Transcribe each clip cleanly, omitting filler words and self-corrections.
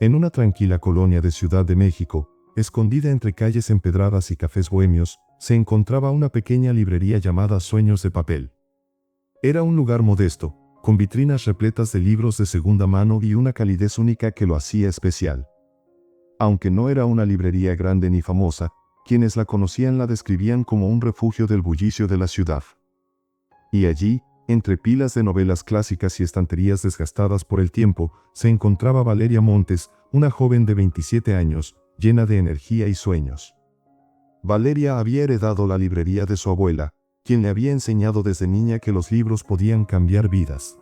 En una tranquila colonia de Ciudad de México, escondida entre calles empedradas y cafés bohemios, se encontraba una pequeña librería llamada Sueños de Papel. Era un lugar modesto, con vitrinas repletas de libros de segunda mano y una calidez única que lo hacía especial. Aunque no era una librería grande ni famosa, quienes la conocían la describían como un refugio del bullicio de la ciudad. Y allí, entre pilas de novelas clásicas y estanterías desgastadas por el tiempo, se encontraba Valeria Montes, una joven de 27 años, llena de energía y sueños. Valeria había heredado la librería de su abuela, quien le había enseñado desde niña que los libros podían cambiar vidas.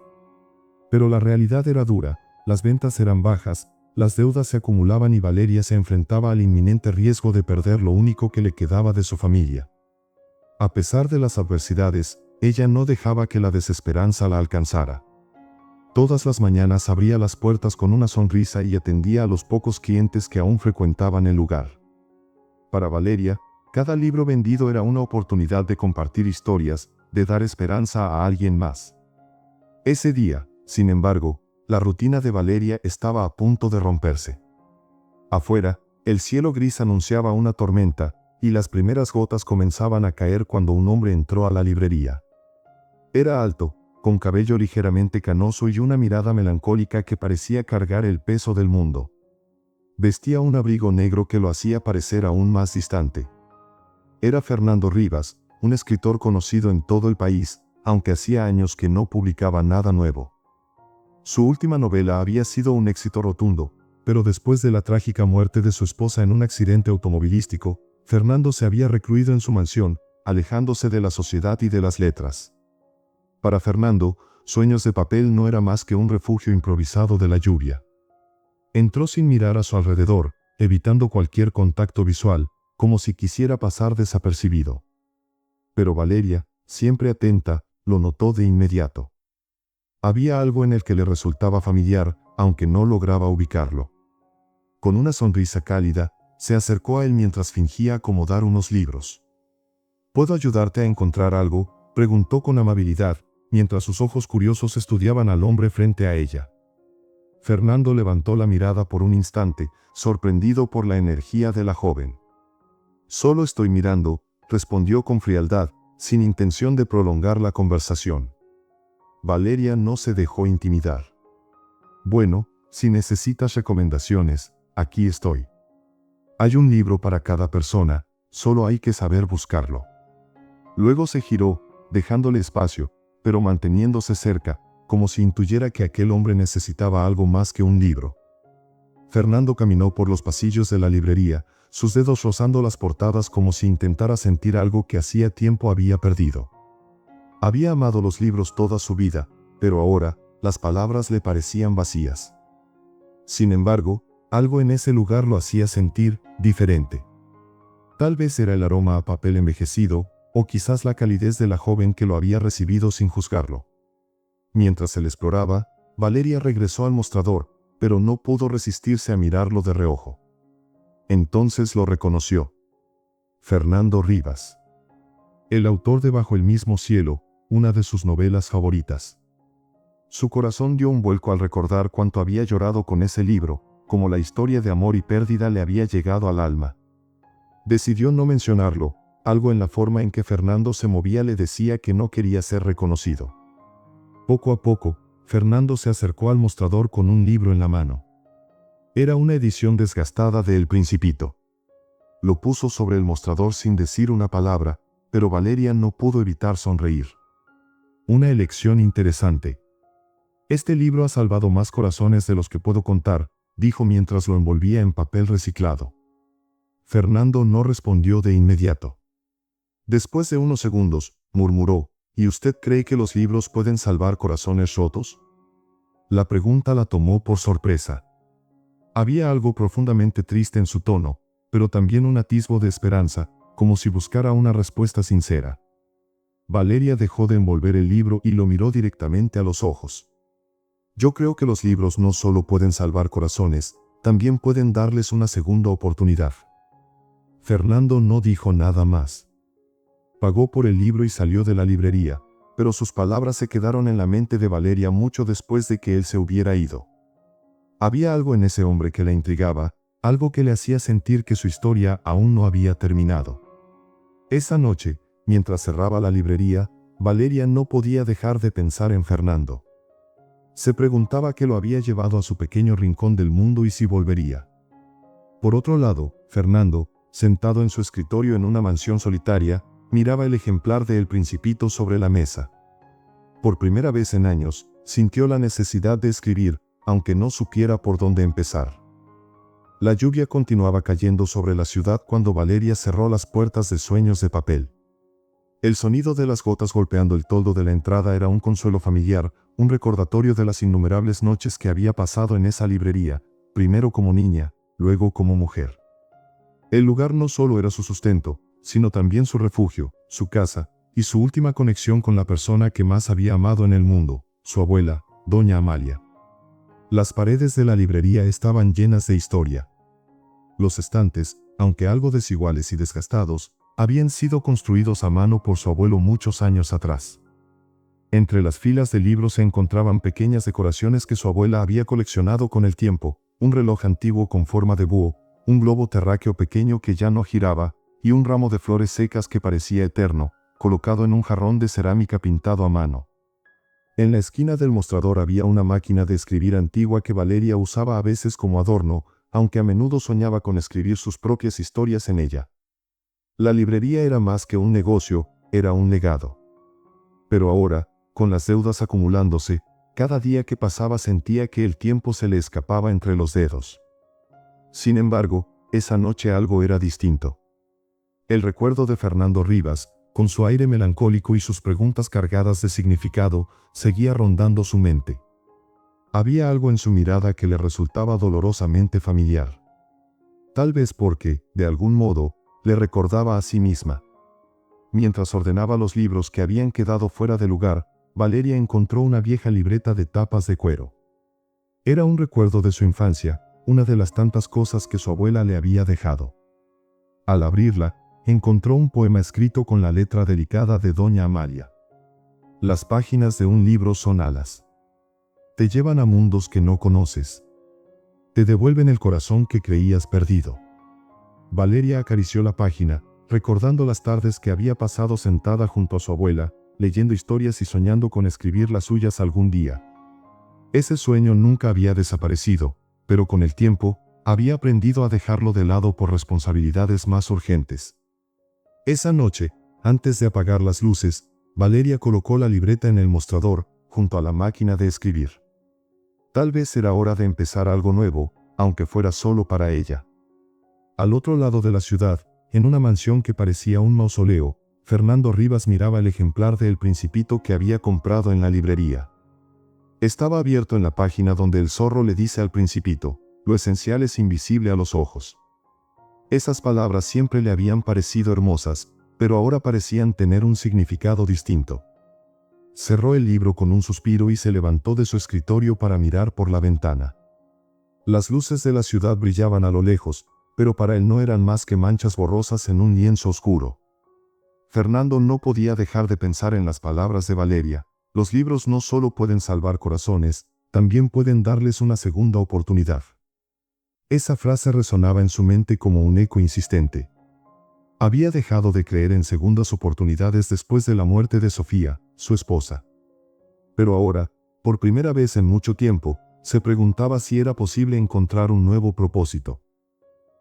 Pero la realidad era dura, las ventas eran bajas, las deudas se acumulaban y Valeria se enfrentaba al inminente riesgo de perder lo único que le quedaba de su familia. A pesar de las adversidades, ella no dejaba que la desesperanza la alcanzara. Todas las mañanas abría las puertas con una sonrisa y atendía a los pocos clientes que aún frecuentaban el lugar. Para Valeria, cada libro vendido era una oportunidad de compartir historias, de dar esperanza a alguien más. Ese día, sin embargo, la rutina de Valeria estaba a punto de romperse. Afuera, el cielo gris anunciaba una tormenta, y las primeras gotas comenzaban a caer cuando un hombre entró a la librería. Era alto, con cabello ligeramente canoso y una mirada melancólica que parecía cargar el peso del mundo. Vestía un abrigo negro que lo hacía parecer aún más distante. Era Fernando Rivas, un escritor conocido en todo el país, aunque hacía años que no publicaba nada nuevo. Su última novela había sido un éxito rotundo, pero después de la trágica muerte de su esposa en un accidente automovilístico, Fernando se había recluido en su mansión, alejándose de la sociedad y de las letras. Para Fernando, Sueños de Papel no era más que un refugio improvisado de la lluvia. Entró sin mirar a su alrededor, evitando cualquier contacto visual, como si quisiera pasar desapercibido. Pero Valeria, siempre atenta, lo notó de inmediato. Había algo en el que le resultaba familiar, aunque no lograba ubicarlo. Con una sonrisa cálida, se acercó a él mientras fingía acomodar unos libros. ¿Puedo ayudarte a encontrar algo?, preguntó con amabilidad, mientras sus ojos curiosos estudiaban al hombre frente a ella. Fernando levantó la mirada por un instante, sorprendido por la energía de la joven. «Solo estoy mirando», respondió con frialdad, sin intención de prolongar la conversación. Valeria no se dejó intimidar. «Bueno, si necesitas recomendaciones, aquí estoy. Hay un libro para cada persona, solo hay que saber buscarlo». Luego se giró, dejándole espacio, pero manteniéndose cerca, como si intuyera que aquel hombre necesitaba algo más que un libro. Fernando caminó por los pasillos de la librería, sus dedos rozando las portadas como si intentara sentir algo que hacía tiempo había perdido. Había amado los libros toda su vida, pero ahora, las palabras le parecían vacías. Sin embargo, algo en ese lugar lo hacía sentir diferente. Tal vez era el aroma a papel envejecido, o quizás la calidez de la joven que lo había recibido sin juzgarlo. Mientras él exploraba, Valeria regresó al mostrador, pero no pudo resistirse a mirarlo de reojo. Entonces lo reconoció. Fernando Rivas. El autor de Bajo el mismo cielo, una de sus novelas favoritas. Su corazón dio un vuelco al recordar cuánto había llorado con ese libro, como la historia de amor y pérdida le había llegado al alma. Decidió no mencionarlo, algo en la forma en que Fernando se movía le decía que no quería ser reconocido. Poco a poco, Fernando se acercó al mostrador con un libro en la mano. Era una edición desgastada de El Principito. Lo puso sobre el mostrador sin decir una palabra, pero Valeria no pudo evitar sonreír. Una elección interesante. Este libro ha salvado más corazones de los que puedo contar, dijo mientras lo envolvía en papel reciclado. Fernando no respondió de inmediato. Después de unos segundos, murmuró, ¿y usted cree que los libros pueden salvar corazones rotos? La pregunta la tomó por sorpresa. Había algo profundamente triste en su tono, pero también un atisbo de esperanza, como si buscara una respuesta sincera. Valeria dejó de envolver el libro y lo miró directamente a los ojos. Yo creo que los libros no solo pueden salvar corazones, también pueden darles una segunda oportunidad. Fernando no dijo nada más. Pagó por el libro y salió de la librería, pero sus palabras se quedaron en la mente de Valeria mucho después de que él se hubiera ido. Había algo en ese hombre que la intrigaba, algo que le hacía sentir que su historia aún no había terminado. Esa noche, mientras cerraba la librería, Valeria no podía dejar de pensar en Fernando. Se preguntaba qué lo había llevado a su pequeño rincón del mundo y si volvería. Por otro lado, Fernando, sentado en su escritorio en una mansión solitaria, miraba el ejemplar de El Principito sobre la mesa. Por primera vez en años, sintió la necesidad de escribir, aunque no supiera por dónde empezar. La lluvia continuaba cayendo sobre la ciudad cuando Valeria cerró las puertas de Sueños de Papel. El sonido de las gotas golpeando el toldo de la entrada era un consuelo familiar, un recordatorio de las innumerables noches que había pasado en esa librería, primero como niña, luego como mujer. El lugar no solo era su sustento, sino también su refugio, su casa, y su última conexión con la persona que más había amado en el mundo, su abuela, doña Amalia. Las paredes de la librería estaban llenas de historia. Los estantes, aunque algo desiguales y desgastados, habían sido construidos a mano por su abuelo muchos años atrás. Entre las filas de libros se encontraban pequeñas decoraciones que su abuela había coleccionado con el tiempo, un reloj antiguo con forma de búho, un globo terráqueo pequeño que ya no giraba, y un ramo de flores secas que parecía eterno, colocado en un jarrón de cerámica pintado a mano. En la esquina del mostrador había una máquina de escribir antigua que Valeria usaba a veces como adorno, aunque a menudo soñaba con escribir sus propias historias en ella. La librería era más que un negocio, era un legado. Pero ahora, con las deudas acumulándose, cada día que pasaba sentía que el tiempo se le escapaba entre los dedos. Sin embargo, esa noche algo era distinto. El recuerdo de Fernando Rivas, con su aire melancólico y sus preguntas cargadas de significado, seguía rondando su mente. Había algo en su mirada que le resultaba dolorosamente familiar. Tal vez porque, de algún modo, le recordaba a sí misma. Mientras ordenaba los libros que habían quedado fuera de lugar, Valeria encontró una vieja libreta de tapas de cuero. Era un recuerdo de su infancia, una de las tantas cosas que su abuela le había dejado. Al abrirla, encontró un poema escrito con la letra delicada de doña Amalia. Las páginas de un libro son alas. Te llevan a mundos que no conoces. Te devuelven el corazón que creías perdido. Valeria acarició la página, recordando las tardes que había pasado sentada junto a su abuela, leyendo historias y soñando con escribir las suyas algún día. Ese sueño nunca había desaparecido, pero con el tiempo, había aprendido a dejarlo de lado por responsabilidades más urgentes. Esa noche, antes de apagar las luces, Valeria colocó la libreta en el mostrador, junto a la máquina de escribir. Tal vez era hora de empezar algo nuevo, aunque fuera solo para ella. Al otro lado de la ciudad, en una mansión que parecía un mausoleo, Fernando Rivas miraba el ejemplar de El Principito que había comprado en la librería. Estaba abierto en la página donde el zorro le dice al Principito: lo esencial es invisible a los ojos. Esas palabras siempre le habían parecido hermosas, pero ahora parecían tener un significado distinto. Cerró el libro con un suspiro y se levantó de su escritorio para mirar por la ventana. Las luces de la ciudad brillaban a lo lejos, pero para él no eran más que manchas borrosas en un lienzo oscuro. Fernando no podía dejar de pensar en las palabras de Valeria: los libros no solo pueden salvar corazones, también pueden darles una segunda oportunidad. Esa frase resonaba en su mente como un eco insistente. Había dejado de creer en segundas oportunidades después de la muerte de Sofía, su esposa. Pero ahora, por primera vez en mucho tiempo, se preguntaba si era posible encontrar un nuevo propósito.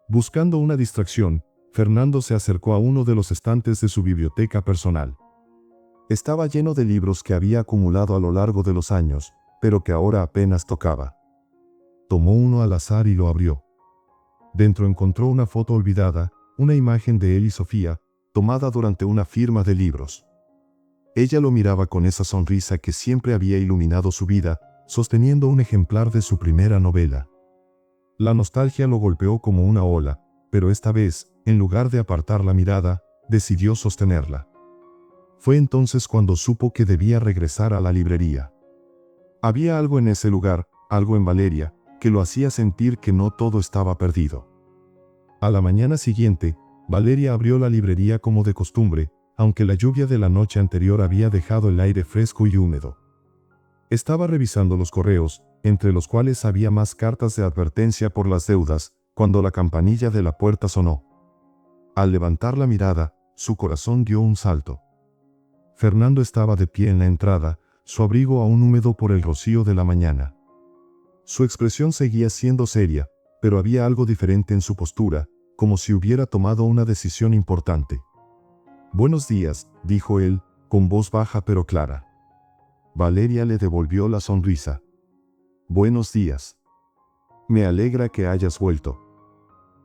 Buscando una distracción, Fernando se acercó a uno de los estantes de su biblioteca personal. Estaba lleno de libros que había acumulado a lo largo de los años, pero que ahora apenas tocaba. Tomó uno al azar y lo abrió. Dentro encontró una foto olvidada, una imagen de él y Sofía, tomada durante una firma de libros. Ella lo miraba con esa sonrisa que siempre había iluminado su vida, sosteniendo un ejemplar de su primera novela. La nostalgia lo golpeó como una ola, pero esta vez, en lugar de apartar la mirada, decidió sostenerla. Fue entonces cuando supo que debía regresar a la librería. Había algo en ese lugar, algo en Valeria, que lo hacía sentir que no todo estaba perdido. A la mañana siguiente, Valeria abrió la librería como de costumbre, aunque la lluvia de la noche anterior había dejado el aire fresco y húmedo. Estaba revisando los correos, entre los cuales había más cartas de advertencia por las deudas, cuando la campanilla de la puerta sonó. Al levantar la mirada, su corazón dio un salto. Fernando estaba de pie en la entrada, su abrigo aún húmedo por el rocío de la mañana. Su expresión seguía siendo seria, pero había algo diferente en su postura, como si hubiera tomado una decisión importante. «Buenos días», dijo él, con voz baja pero clara. Valeria le devolvió la sonrisa. «Buenos días. Me alegra que hayas vuelto».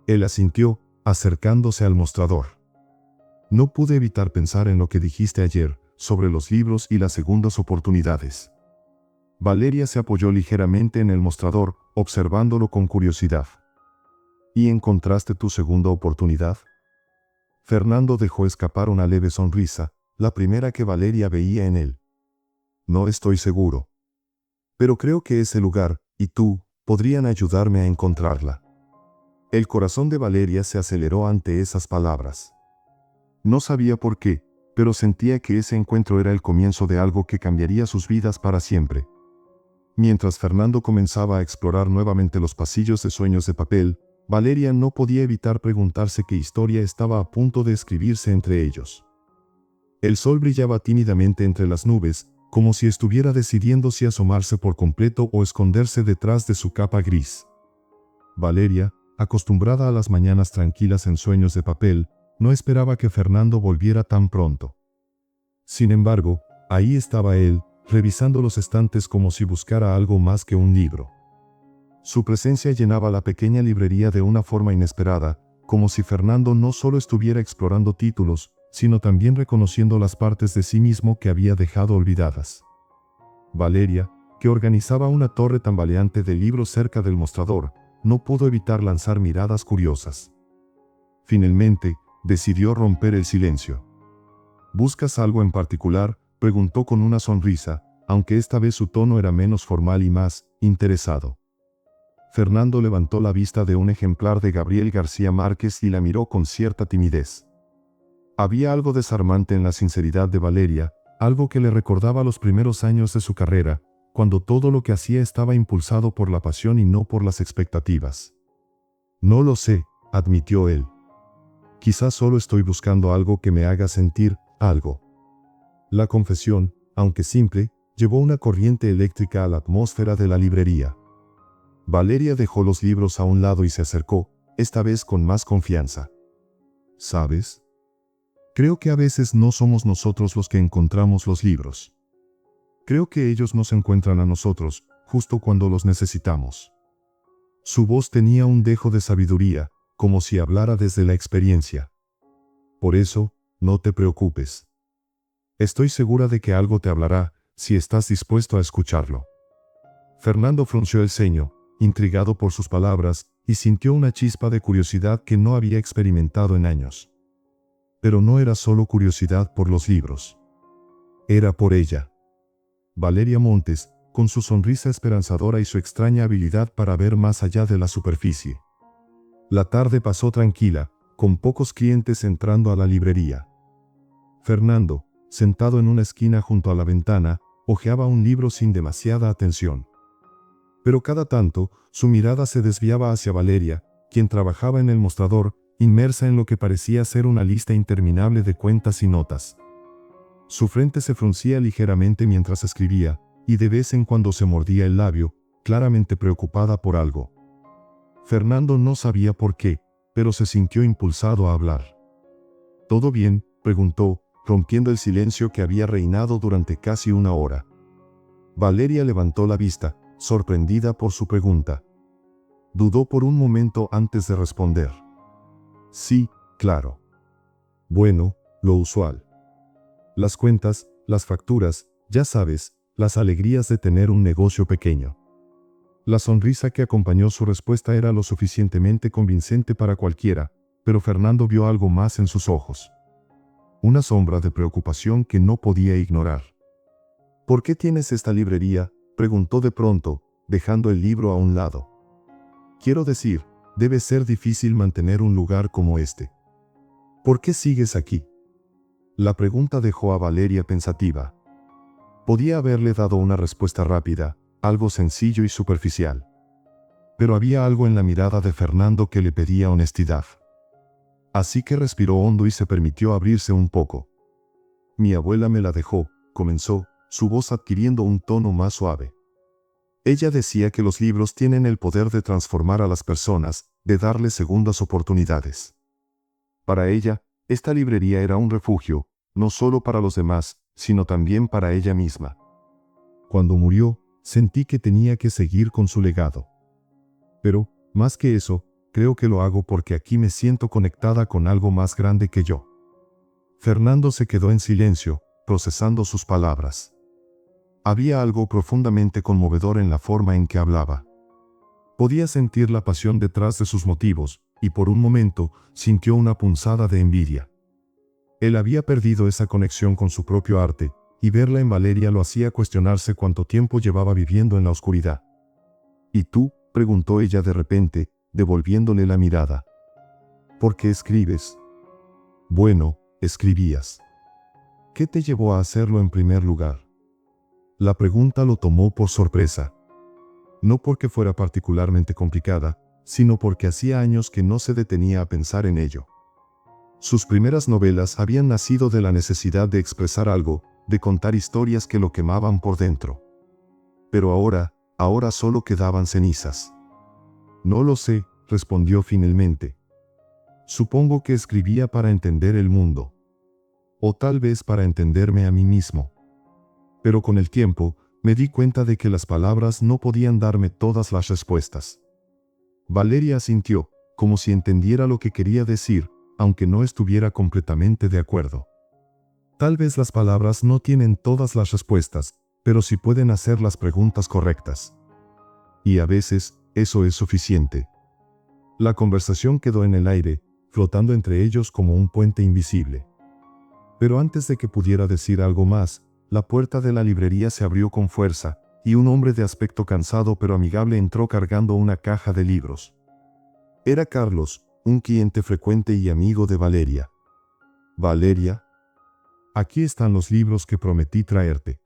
Él asintió, acercándose al mostrador. «No pude evitar pensar en lo que dijiste ayer, sobre los libros y las segundas oportunidades». Valeria se apoyó ligeramente en el mostrador, observándolo con curiosidad. «¿Y encontraste tu segunda oportunidad?». Fernando dejó escapar una leve sonrisa, la primera que Valeria veía en él. «No estoy seguro. Pero creo que ese lugar, y tú, podrían ayudarme a encontrarla». El corazón de Valeria se aceleró ante esas palabras. No sabía por qué, pero sentía que ese encuentro era el comienzo de algo que cambiaría sus vidas para siempre. Mientras Fernando comenzaba a explorar nuevamente los pasillos de Sueños de Papel, Valeria no podía evitar preguntarse qué historia estaba a punto de escribirse entre ellos. El sol brillaba tímidamente entre las nubes, como si estuviera decidiendo si asomarse por completo o esconderse detrás de su capa gris. Valeria, acostumbrada a las mañanas tranquilas en Sueños de Papel, no esperaba que Fernando volviera tan pronto. Sin embargo, ahí estaba él, revisando los estantes como si buscara algo más que un libro. Su presencia llenaba la pequeña librería de una forma inesperada, como si Fernando no solo estuviera explorando títulos, sino también reconociendo las partes de sí mismo que había dejado olvidadas. Valeria, que organizaba una torre tambaleante de libros cerca del mostrador, no pudo evitar lanzar miradas curiosas. Finalmente, decidió romper el silencio. «¿Buscas algo en particular?», preguntó con una sonrisa, aunque esta vez su tono era menos formal y más interesado. Fernando levantó la vista de un ejemplar de Gabriel García Márquez y la miró con cierta timidez. Había algo desarmante en la sinceridad de Valeria, algo que le recordaba los primeros años de su carrera, cuando todo lo que hacía estaba impulsado por la pasión y no por las expectativas. «No lo sé», admitió él. «Quizás solo estoy buscando algo que me haga sentir algo». La confesión, aunque simple, llevó una corriente eléctrica a la atmósfera de la librería. Valeria dejó los libros a un lado y se acercó, esta vez con más confianza. «¿Sabes? Creo que a veces no somos nosotros los que encontramos los libros. Creo que ellos nos encuentran a nosotros, justo cuando los necesitamos». Su voz tenía un dejo de sabiduría, como si hablara desde la experiencia. «Por eso, no te preocupes. Estoy segura de que algo te hablará, si estás dispuesto a escucharlo». Fernando frunció el ceño, intrigado por sus palabras, y sintió una chispa de curiosidad que no había experimentado en años. Pero no era solo curiosidad por los libros. Era por ella. Valeria Montes, con su sonrisa esperanzadora y su extraña habilidad para ver más allá de la superficie. La tarde pasó tranquila, con pocos clientes entrando a la librería. Fernando, sentado en una esquina junto a la ventana, hojeaba un libro sin demasiada atención. Pero cada tanto, su mirada se desviaba hacia Valeria, quien trabajaba en el mostrador, inmersa en lo que parecía ser una lista interminable de cuentas y notas. Su frente se fruncía ligeramente mientras escribía, y de vez en cuando se mordía el labio, claramente preocupada por algo. Fernando no sabía por qué, pero se sintió impulsado a hablar. «¿Todo bien?», preguntó, rompiendo el silencio que había reinado durante casi una hora. Valeria levantó la vista, sorprendida por su pregunta. Dudó por un momento antes de responder. «Sí, claro. Bueno, lo usual. Las cuentas, las facturas, ya sabes, las alegrías de tener un negocio pequeño». La sonrisa que acompañó su respuesta era lo suficientemente convincente para cualquiera, pero Fernando vio algo más en sus ojos. Una sombra de preocupación que no podía ignorar. «¿Por qué tienes esta librería?», preguntó de pronto, dejando el libro a un lado. «Quiero decir, debe ser difícil mantener un lugar como este. ¿Por qué sigues aquí?». La pregunta dejó a Valeria pensativa. Podía haberle dado una respuesta rápida, algo sencillo y superficial. Pero había algo en la mirada de Fernando que le pedía honestidad. Así que respiró hondo y se permitió abrirse un poco. Mi abuela me la dejó, comenzó, su voz adquiriendo un tono más suave. Ella decía que los libros tienen el poder de transformar a las personas, de darles segundas oportunidades. Para ella, esta librería era un refugio, no solo para los demás, sino también para ella misma. Cuando murió, sentí que tenía que seguir con su legado. Pero, más que eso, creo que lo hago porque aquí me siento conectada con algo más grande que yo. Fernando se quedó en silencio, procesando sus palabras. Había algo profundamente conmovedor en la forma en que hablaba. Podía sentir la pasión detrás de sus motivos, y por un momento, sintió una punzada de envidia. Él había perdido esa conexión con su propio arte, y verla en Valeria lo hacía cuestionarse cuánto tiempo llevaba viviendo en la oscuridad. ¿Y tú?, preguntó ella de repente, devolviéndole la mirada. ¿Por qué escribes? Bueno, escribías. ¿Qué te llevó a hacerlo en primer lugar? La pregunta lo tomó por sorpresa. No porque fuera particularmente complicada, sino porque hacía años que no se detenía a pensar en ello. Sus primeras novelas habían nacido de la necesidad de expresar algo, de contar historias que lo quemaban por dentro. Pero ahora solo quedaban cenizas. No lo sé, respondió finalmente. Supongo que escribía para entender el mundo. O tal vez para entenderme a mí mismo. Pero con el tiempo, me di cuenta de que las palabras no podían darme todas las respuestas. Valeria asintió, como si entendiera lo que quería decir, aunque no estuviera completamente de acuerdo. Tal vez las palabras no tienen todas las respuestas, pero sí pueden hacer las preguntas correctas. Y a veces, eso es suficiente. La conversación quedó en el aire, flotando entre ellos como un puente invisible. Pero antes de que pudiera decir algo más, la puerta de la librería se abrió con fuerza, y un hombre de aspecto cansado pero amigable entró cargando una caja de libros. Era Carlos, un cliente frecuente y amigo de Valeria. Valeria, aquí están los libros que prometí traerte.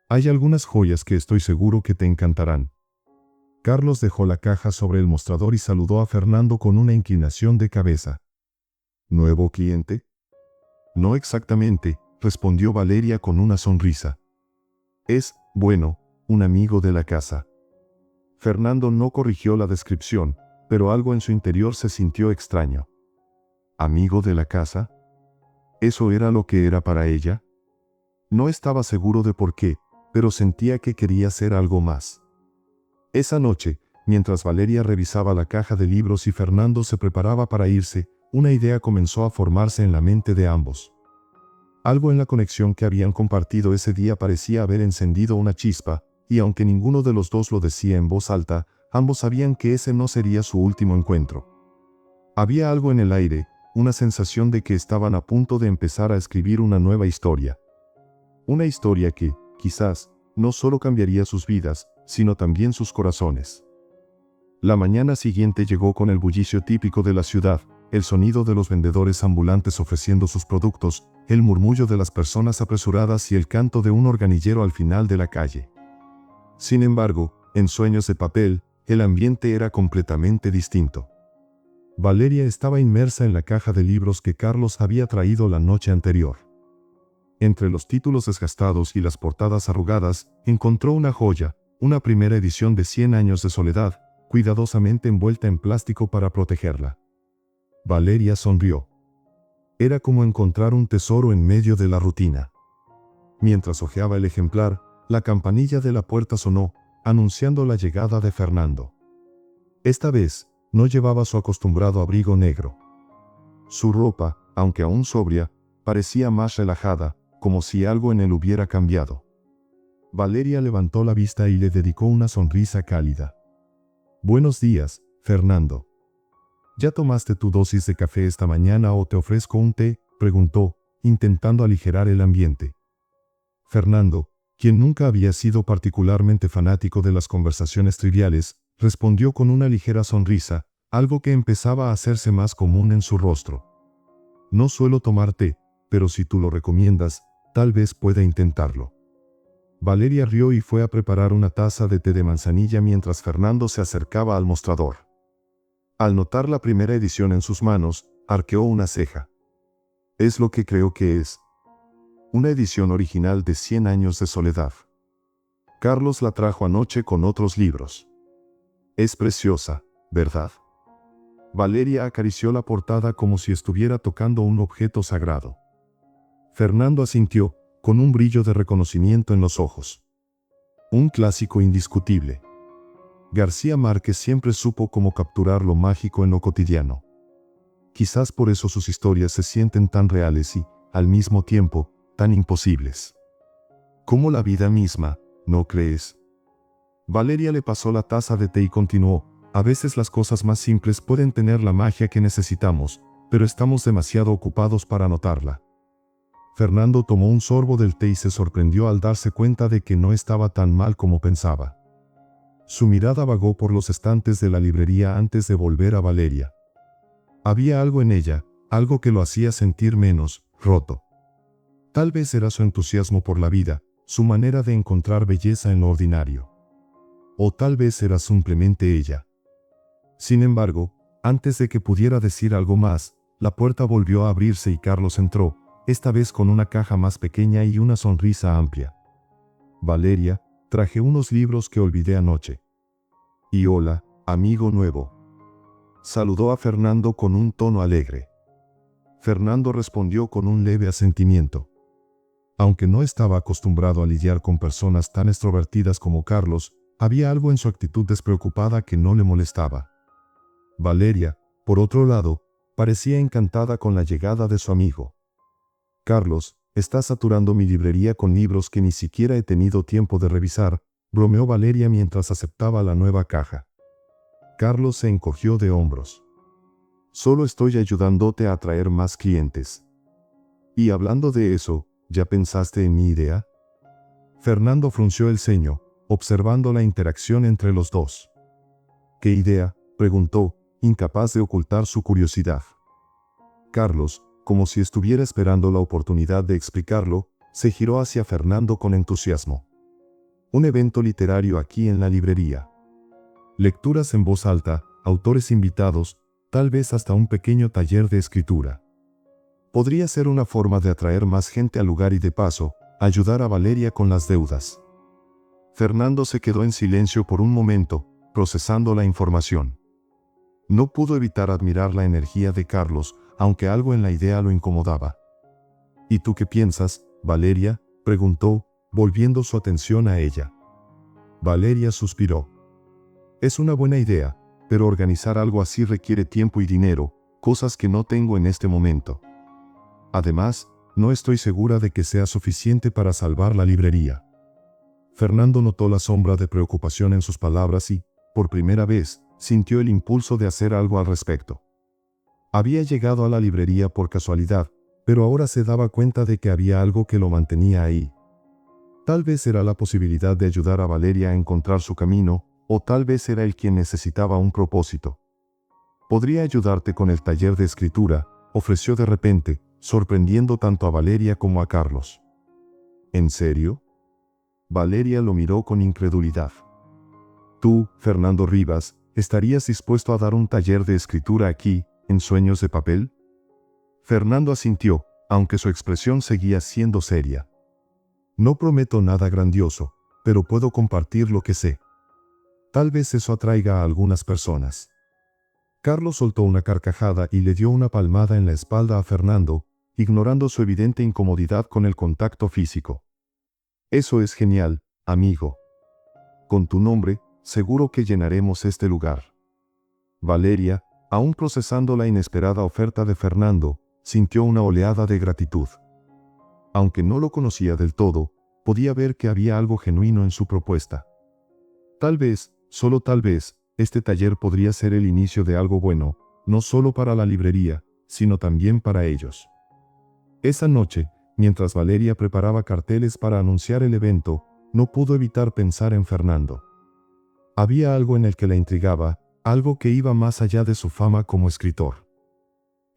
Hay algunas joyas que estoy seguro que te encantarán. Carlos dejó la caja sobre el mostrador y saludó a Fernando con una inclinación de cabeza. ¿Nuevo cliente? No exactamente, respondió Valeria con una sonrisa. Es, bueno, un amigo de la casa. Fernando no corrigió la descripción, pero algo en su interior se sintió extraño. ¿Amigo de la casa? ¿Eso era lo que era para ella? No estaba seguro de por qué, pero sentía que quería ser algo más. Esa noche, mientras Valeria revisaba la caja de libros y Fernando se preparaba para irse, una idea comenzó a formarse en la mente de ambos. Algo en la conexión que habían compartido ese día parecía haber encendido una chispa, y aunque ninguno de los dos lo decía en voz alta, ambos sabían que ese no sería su último encuentro. Había algo en el aire, una sensación de que estaban a punto de empezar a escribir una nueva historia. Una historia que, quizás, no solo cambiaría sus vidas, sino también sus corazones. La mañana siguiente llegó con el bullicio típico de la ciudad, el sonido de los vendedores ambulantes ofreciendo sus productos, el murmullo de las personas apresuradas y el canto de un organillero al final de la calle. Sin embargo, en Sueños de Papel, el ambiente era completamente distinto. Valeria estaba inmersa en la caja de libros que Carlos había traído la noche anterior. Entre los títulos desgastados y las portadas arrugadas, encontró una joya, una primera edición de 100 años de soledad, cuidadosamente envuelta en plástico para protegerla. Valeria sonrió. Era como encontrar un tesoro en medio de la rutina. Mientras hojeaba el ejemplar, la campanilla de la puerta sonó, anunciando la llegada de Fernando. Esta vez, no llevaba su acostumbrado abrigo negro. Su ropa, aunque aún sobria, parecía más relajada, como si algo en él hubiera cambiado. Valeria levantó la vista y le dedicó una sonrisa cálida. «Buenos días, Fernando. ¿Ya tomaste tu dosis de café esta mañana o te ofrezco un té?», preguntó, intentando aligerar el ambiente. Fernando, quien nunca había sido particularmente fanático de las conversaciones triviales, respondió con una ligera sonrisa, algo que empezaba a hacerse más común en su rostro. «No suelo tomar té, pero si tú lo recomiendas, tal vez pueda intentarlo». Valeria rió y fue a preparar una taza de té de manzanilla mientras Fernando se acercaba al mostrador. Al notar la primera edición en sus manos, arqueó una ceja. Es lo que creo que es. Una edición original de 100 años de soledad. Carlos la trajo anoche con otros libros. Es preciosa, ¿verdad? Valeria acarició la portada como si estuviera tocando un objeto sagrado. Fernando asintió, con un brillo de reconocimiento en los ojos. Un clásico indiscutible. García Márquez siempre supo cómo capturar lo mágico en lo cotidiano. Quizás por eso sus historias se sienten tan reales y, al mismo tiempo, tan imposibles. Como la vida misma, ¿no crees? Valeria le pasó la taza de té y continuó: a veces las cosas más simples pueden tener la magia que necesitamos, pero estamos demasiado ocupados para notarla. Fernando tomó un sorbo del té y se sorprendió al darse cuenta de que no estaba tan mal como pensaba. Su mirada vagó por los estantes de la librería antes de volver a Valeria. Había algo en ella, algo que lo hacía sentir menos roto. Tal vez era su entusiasmo por la vida, su manera de encontrar belleza en lo ordinario. O tal vez era simplemente ella. Sin embargo, antes de que pudiera decir algo más, la puerta volvió a abrirse y Carlos entró, esta vez con una caja más pequeña y una sonrisa amplia. Valeria, traje unos libros que olvidé anoche. Y hola, amigo nuevo. Saludó a Fernando con un tono alegre. Fernando respondió con un leve asentimiento. Aunque no estaba acostumbrado a lidiar con personas tan extrovertidas como Carlos, había algo en su actitud despreocupada que no le molestaba. Valeria, por otro lado, parecía encantada con la llegada de su amigo. Carlos, está saturando mi librería con libros que ni siquiera he tenido tiempo de revisar, bromeó Valeria mientras aceptaba la nueva caja. Carlos se encogió de hombros. Solo estoy ayudándote a atraer más clientes. Y hablando de eso, ¿ya pensaste en mi idea? Fernando frunció el ceño, observando la interacción entre los dos. ¿Qué idea?, preguntó, incapaz de ocultar su curiosidad. Carlos, como si estuviera esperando la oportunidad de explicarlo, se giró hacia Fernando con entusiasmo. Un evento literario aquí en la librería. Lecturas en voz alta, autores invitados, tal vez hasta un pequeño taller de escritura. Podría ser una forma de atraer más gente al lugar y de paso, ayudar a Valeria con las deudas. Fernando se quedó en silencio por un momento, procesando la información. No pudo evitar admirar la energía de Carlos, aunque algo en la idea lo incomodaba. ¿Y tú qué piensas, Valeria?, preguntó, volviendo su atención a ella. Valeria suspiró. Es una buena idea, pero organizar algo así requiere tiempo y dinero, cosas que no tengo en este momento. Además, no estoy segura de que sea suficiente para salvar la librería. Fernando notó la sombra de preocupación en sus palabras y, por primera vez, sintió el impulso de hacer algo al respecto. Había llegado a la librería por casualidad, pero ahora se daba cuenta de que había algo que lo mantenía ahí. Tal vez era la posibilidad de ayudar a Valeria a encontrar su camino, o tal vez era él quien necesitaba un propósito. «Podría ayudarte con el taller de escritura», ofreció de repente, sorprendiendo tanto a Valeria como a Carlos. ¿En serio? Valeria lo miró con incredulidad. ¿Tú, Fernando Rivas, estarías dispuesto a dar un taller de escritura aquí, en Sueños de Papel? Fernando asintió, aunque su expresión seguía siendo seria. No prometo nada grandioso, pero puedo compartir lo que sé. Tal vez eso atraiga a algunas personas. Carlos soltó una carcajada y le dio una palmada en la espalda a Fernando, ignorando su evidente incomodidad con el contacto físico. Eso es genial, amigo. Con tu nombre, seguro que llenaremos este lugar. Valeria, aún procesando la inesperada oferta de Fernando, sintió una oleada de gratitud. Aunque no lo conocía del todo, podía ver que había algo genuino en su propuesta. Tal vez, solo tal vez, este taller podría ser el inicio de algo bueno, no solo para la librería, sino también para ellos. Esa noche, mientras Valeria preparaba carteles para anunciar el evento, no pudo evitar pensar en Fernando. Había algo en el que la intrigaba, algo que iba más allá de su fama como escritor.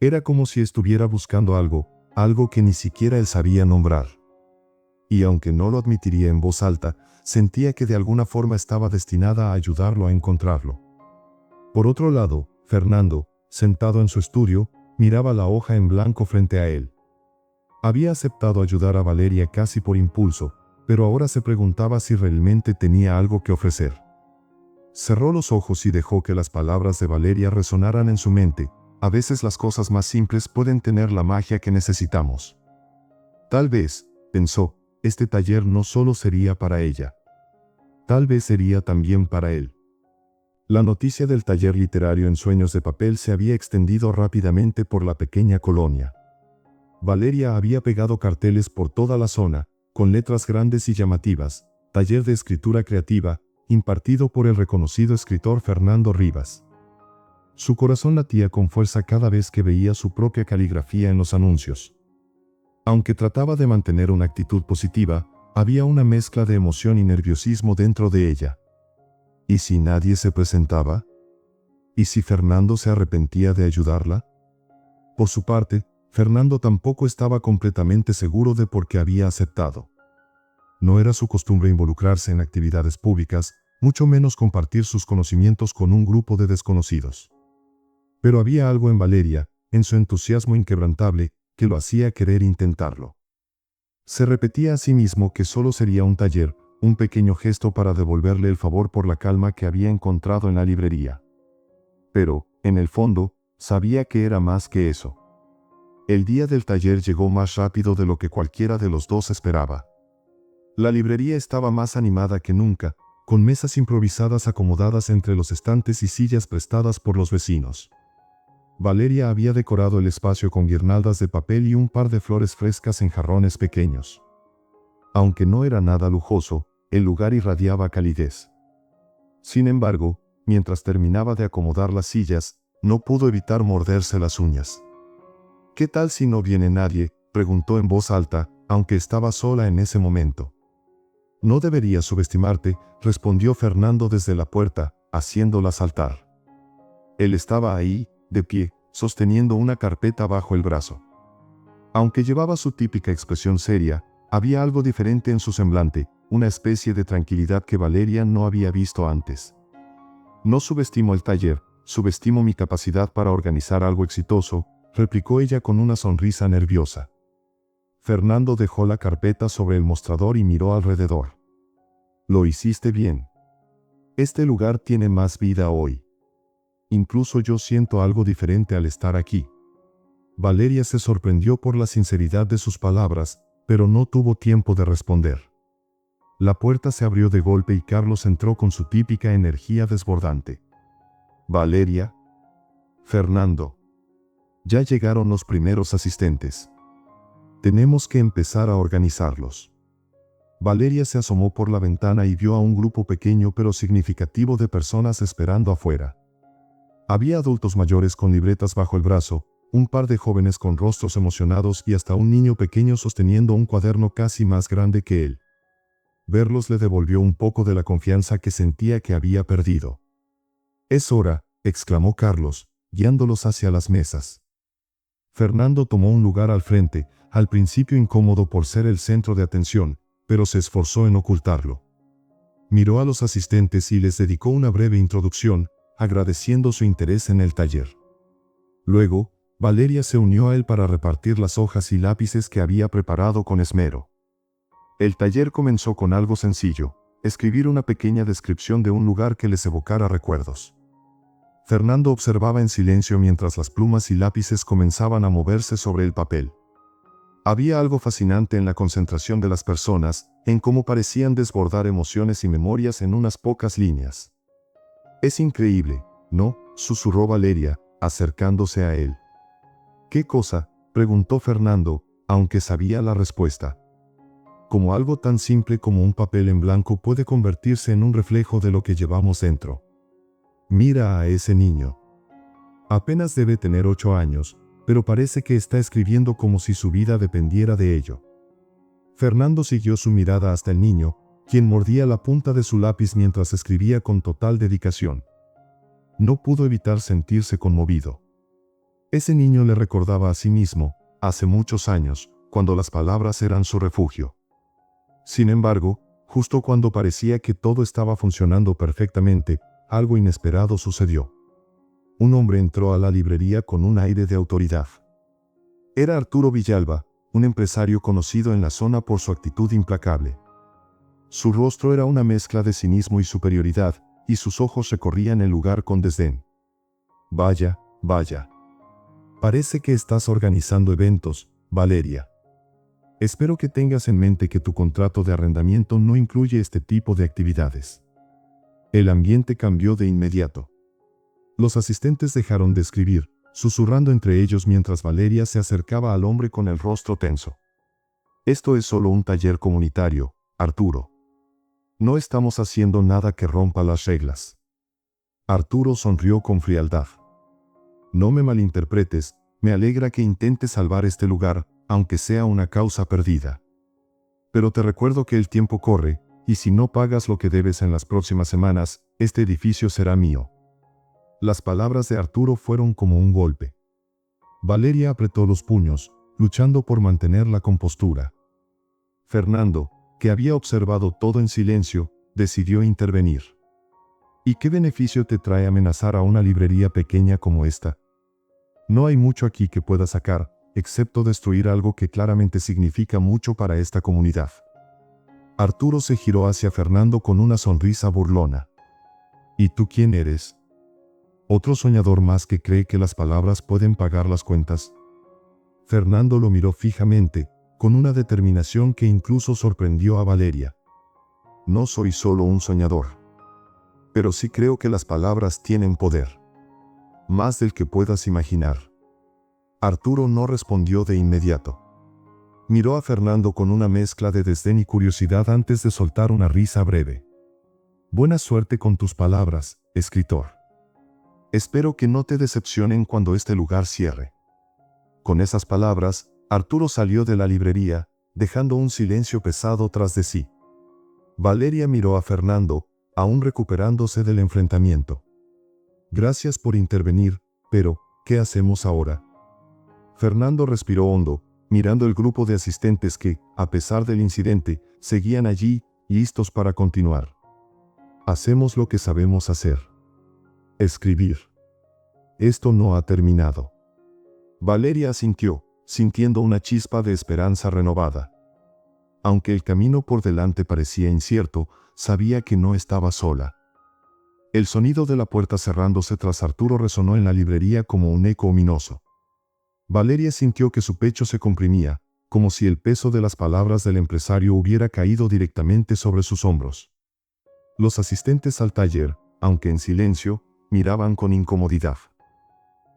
Era como si estuviera buscando algo que ni siquiera él sabía nombrar. y aunque no lo admitiría en voz alta, sentía que de alguna forma estaba destinada a ayudarlo a encontrarlo. Por otro lado, Fernando, sentado en su estudio, miraba la hoja en blanco frente a él. Había aceptado ayudar a Valeria casi por impulso, pero ahora se preguntaba si realmente tenía algo que ofrecer. Cerró los ojos y dejó que las palabras de Valeria resonaran en su mente. A veces las cosas más simples pueden tener la magia que necesitamos. Tal vez, pensó, este taller no solo sería para ella. Tal vez sería también para él. La noticia del taller literario en Sueños de Papel se había extendido rápidamente por la pequeña colonia. Valeria había pegado carteles por toda la zona, con letras grandes y llamativas: taller de escritura creativa, impartido por el reconocido escritor Fernando Rivas. Su corazón latía con fuerza cada vez que veía su propia caligrafía en los anuncios. Aunque trataba de mantener una actitud positiva, había una mezcla de emoción y nerviosismo dentro de ella. ¿Y si nadie se presentaba? ¿Y si Fernando se arrepentía de ayudarla? Por su parte, Fernando tampoco estaba completamente seguro de por qué había aceptado. No era su costumbre involucrarse en actividades públicas, mucho menos compartir sus conocimientos con un grupo de desconocidos. Pero había algo en Valeria, en su entusiasmo inquebrantable, que lo hacía querer intentarlo. Se repetía a sí mismo que solo sería un taller, un pequeño gesto para devolverle el favor por la calma que había encontrado en la librería. Pero, en el fondo, sabía que era más que eso. El día del taller llegó más rápido de lo que cualquiera de los dos esperaba. La librería estaba más animada que nunca, con mesas improvisadas acomodadas entre los estantes y sillas prestadas por los vecinos. Valeria había decorado el espacio con guirnaldas de papel y un par de flores frescas en jarrones pequeños. Aunque no era nada lujoso, el lugar irradiaba calidez. Sin embargo, mientras terminaba de acomodar las sillas, no pudo evitar morderse las uñas. ¿Qué tal si no viene nadie?, preguntó en voz alta, aunque estaba sola en ese momento. No deberías subestimarte, respondió Fernando desde la puerta, haciéndola saltar. Él estaba ahí, de pie, sosteniendo una carpeta bajo el brazo. Aunque llevaba su típica expresión seria, había algo diferente en su semblante, una especie de tranquilidad que Valeria no había visto antes. No subestimo el taller, subestimo mi capacidad para organizar algo exitoso, replicó ella con una sonrisa nerviosa. Fernando dejó la carpeta sobre el mostrador y miró alrededor. Lo hiciste bien. Este lugar tiene más vida hoy. Incluso yo siento algo diferente al estar aquí. Valeria se sorprendió por la sinceridad de sus palabras, pero no tuvo tiempo de responder. La puerta se abrió de golpe y Carlos entró con su típica energía desbordante. Valeria. Fernando. Ya llegaron los primeros asistentes. Tenemos que empezar a organizarlos. Valeria se asomó por la ventana y vio a un grupo pequeño pero significativo de personas esperando afuera. Había adultos mayores con libretas bajo el brazo, un par de jóvenes con rostros emocionados y hasta un niño pequeño sosteniendo un cuaderno casi más grande que él. Verlos le devolvió un poco de la confianza que sentía que había perdido. «Es hora», exclamó Carlos, guiándolos hacia las mesas. Fernando tomó un lugar al frente, al principio incómodo por ser el centro de atención, pero se esforzó en ocultarlo. Miró a los asistentes y les dedicó una breve introducción, agradeciendo su interés en el taller. Luego, Valeria se unió a él para repartir las hojas y lápices que había preparado con esmero. El taller comenzó con algo sencillo: escribir una pequeña descripción de un lugar que les evocara recuerdos. Fernando observaba en silencio mientras las plumas y lápices comenzaban a moverse sobre el papel. Había algo fascinante en la concentración de las personas, en cómo parecían desbordar emociones y memorias en unas pocas líneas. «Es increíble, ¿no?», susurró Valeria, acercándose a él. «¿Qué cosa?», preguntó Fernando, aunque sabía la respuesta. «Como algo tan simple como un papel en blanco puede convertirse en un reflejo de lo que llevamos dentro. Mira a ese niño. Apenas debe tener 8 años, pero parece que está escribiendo como si su vida dependiera de ello». Fernando siguió su mirada hasta el niño, quien mordía la punta de su lápiz mientras escribía con total dedicación. No pudo evitar sentirse conmovido. Ese niño le recordaba a sí mismo, hace muchos años, cuando las palabras eran su refugio. Sin embargo, justo cuando parecía que todo estaba funcionando perfectamente, algo inesperado sucedió. Un hombre entró a la librería con un aire de autoridad. Era Arturo Villalba, un empresario conocido en la zona por su actitud implacable. Su rostro era una mezcla de cinismo y superioridad, y sus ojos recorrían el lugar con desdén. Vaya, vaya. Parece que estás organizando eventos, Valeria. Espero que tengas en mente que tu contrato de arrendamiento no incluye este tipo de actividades. El ambiente cambió de inmediato. Los asistentes dejaron de escribir, susurrando entre ellos mientras Valeria se acercaba al hombre con el rostro tenso. Esto es solo un taller comunitario, Arturo. No estamos haciendo nada que rompa las reglas. Arturo sonrió con frialdad. No me malinterpretes, me alegra que intentes salvar este lugar, aunque sea una causa perdida. Pero te recuerdo que el tiempo corre, y si no pagas lo que debes en las próximas semanas, este edificio será mío. Las palabras de Arturo fueron como un golpe. Valeria apretó los puños, luchando por mantener la compostura. Fernando, que había observado todo en silencio, decidió intervenir. ¿Y qué beneficio te trae amenazar a una librería pequeña como esta? No hay mucho aquí que pueda sacar, excepto destruir algo que claramente significa mucho para esta comunidad. Arturo se giró hacia Fernando con una sonrisa burlona. ¿Y tú quién eres? ¿Otro soñador más que cree que las palabras pueden pagar las cuentas? Fernando lo miró fijamente, con una determinación que incluso sorprendió a Valeria. No soy solo un soñador. Pero sí creo que las palabras tienen poder. Más del que puedas imaginar. Arturo no respondió de inmediato. Miró a Fernando con una mezcla de desdén y curiosidad antes de soltar una risa breve. Buena suerte con tus palabras, escritor. Espero que no te decepcionen cuando este lugar cierre. Con esas palabras, Arturo salió de la librería, dejando un silencio pesado tras de sí. Valeria miró a Fernando, aún recuperándose del enfrentamiento. Gracias por intervenir, pero, ¿qué hacemos ahora? Fernando respiró hondo, mirando el grupo de asistentes que, a pesar del incidente, seguían allí, listos para continuar. Hacemos lo que sabemos hacer. Escribir. Esto no ha terminado. Valeria asintió, sintiendo una chispa de esperanza renovada. Aunque el camino por delante parecía incierto, sabía que no estaba sola. El sonido de la puerta cerrándose tras Arturo resonó en la librería como un eco ominoso. Valeria sintió que su pecho se comprimía, como si el peso de las palabras del empresario hubiera caído directamente sobre sus hombros. Los asistentes al taller, aunque en silencio, miraban con incomodidad.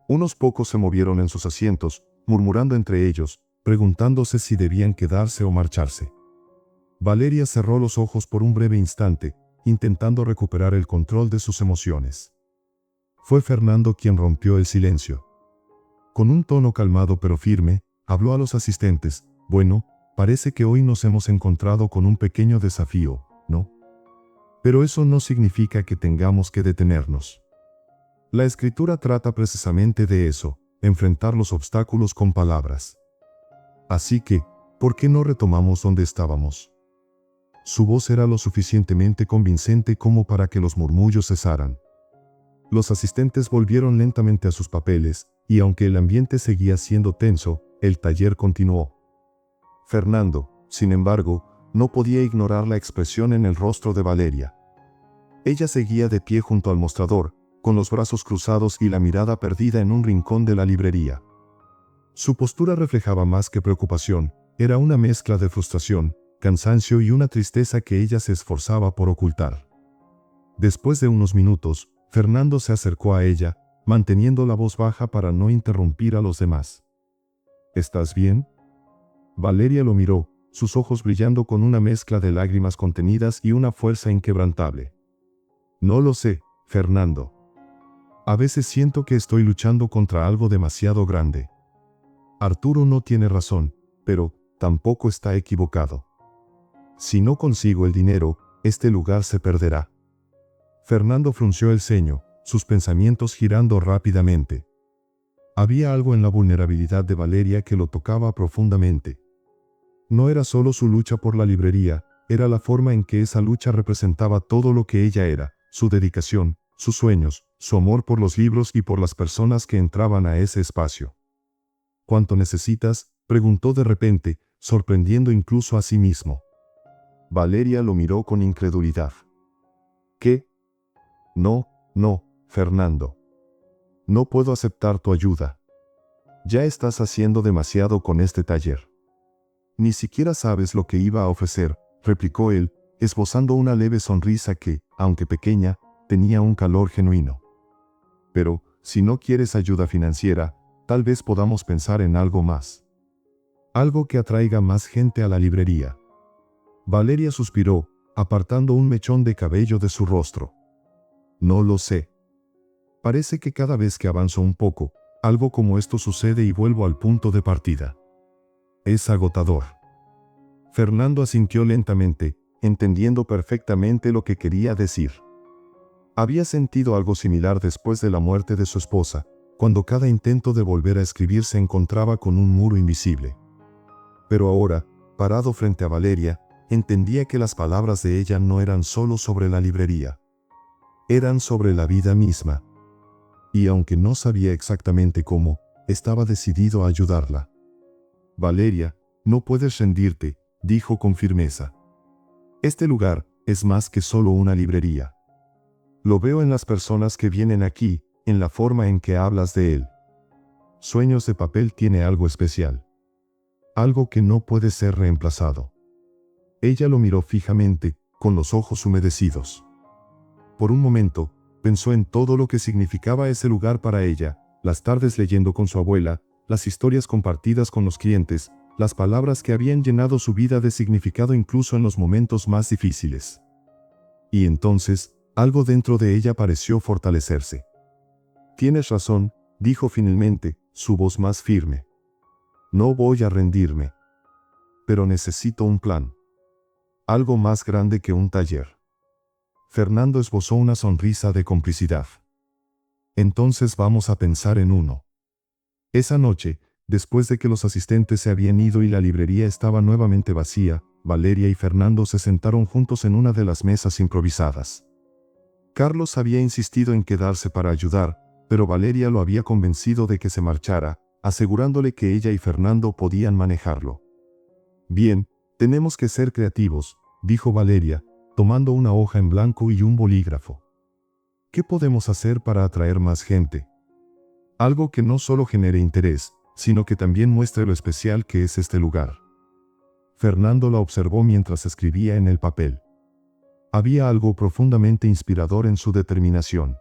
Unos pocos se movieron en sus asientos, murmurando entre ellos, preguntándose si debían quedarse o marcharse. Valeria cerró los ojos por un breve instante, intentando recuperar el control de sus emociones. Fue Fernando quien rompió el silencio. Con un tono calmado pero firme, habló a los asistentes. Bueno, parece que hoy nos hemos encontrado con un pequeño desafío, ¿no? Pero eso no significa que tengamos que detenernos. La escritura trata precisamente de eso, enfrentar los obstáculos con palabras. Así que, ¿por qué no retomamos donde estábamos? Su voz era lo suficientemente convincente como para que los murmullos cesaran. Los asistentes volvieron lentamente a sus papeles, y aunque el ambiente seguía siendo tenso, el taller continuó. Fernando, sin embargo, no podía ignorar la expresión en el rostro de Valeria. Ella seguía de pie junto al mostrador, con los brazos cruzados y la mirada perdida en un rincón de la librería. Su postura reflejaba más que preocupación, era una mezcla de frustración, cansancio y una tristeza que ella se esforzaba por ocultar. Después de unos minutos, Fernando se acercó a ella, manteniendo la voz baja para no interrumpir a los demás. ¿Estás bien? Valeria lo miró, sus ojos brillando con una mezcla de lágrimas contenidas y una fuerza inquebrantable. No lo sé, Fernando. A veces siento que estoy luchando contra algo demasiado grande. Arturo no tiene razón, pero tampoco está equivocado. Si no consigo el dinero, este lugar se perderá. Fernando frunció el ceño, sus pensamientos girando rápidamente. Había algo en la vulnerabilidad de Valeria que lo tocaba profundamente. No era solo su lucha por la librería, era la forma en que esa lucha representaba todo lo que ella era, su dedicación, sus sueños, su amor por los libros y por las personas que entraban a ese espacio. ¿Cuánto necesitas?, preguntó de repente, sorprendiendo incluso a sí mismo. Valeria lo miró con incredulidad. ¿Qué? No, Fernando. No puedo aceptar tu ayuda. Ya estás haciendo demasiado con este taller. Ni siquiera sabes lo que iba a ofrecer, replicó él, esbozando una leve sonrisa que, aunque pequeña, tenía un calor genuino. Pero, si no quieres ayuda financiera, tal vez podamos pensar en algo más. Algo que atraiga más gente a la librería. Valeria suspiró, apartando un mechón de cabello de su rostro. No lo sé. Parece que cada vez que avanzo un poco, algo como esto sucede y vuelvo al punto de partida. Es agotador. Fernando asintió lentamente, entendiendo perfectamente lo que quería decir. Había sentido algo similar después de la muerte de su esposa, cuando cada intento de volver a escribir se encontraba con un muro invisible. Pero ahora, parado frente a Valeria, entendía que las palabras de ella no eran solo sobre la librería. Eran sobre la vida misma. Y aunque no sabía exactamente cómo, estaba decidido a ayudarla. Valeria, no puedes rendirte, dijo con firmeza. Este lugar es más que solo una librería. Lo veo en las personas que vienen aquí, en la forma en que hablas de él. Sueños de Papel tiene algo especial. Algo que no puede ser reemplazado. Ella lo miró fijamente, con los ojos humedecidos. Por un momento, pensó en todo lo que significaba ese lugar para ella, las tardes leyendo con su abuela, las historias compartidas con los clientes, las palabras que habían llenado su vida de significado incluso en los momentos más difíciles. Y entonces, algo dentro de ella pareció fortalecerse. Tienes razón, dijo finalmente, su voz más firme. No voy a rendirme. Pero necesito un plan. Algo más grande que un taller. Fernando esbozó una sonrisa de complicidad. Entonces vamos a pensar en uno. Esa noche, después de que los asistentes se habían ido y la librería estaba nuevamente vacía, Valeria y Fernando se sentaron juntos en una de las mesas improvisadas. Carlos había insistido en quedarse para ayudar, pero Valeria lo había convencido de que se marchara, asegurándole que ella y Fernando podían manejarlo. Bien, tenemos que ser creativos, dijo Valeria, tomando una hoja en blanco y un bolígrafo. ¿Qué podemos hacer para atraer más gente? Algo que no solo genere interés, sino que también muestre lo especial que es este lugar. Fernando la observó mientras escribía en el papel. Había algo profundamente inspirador en su determinación.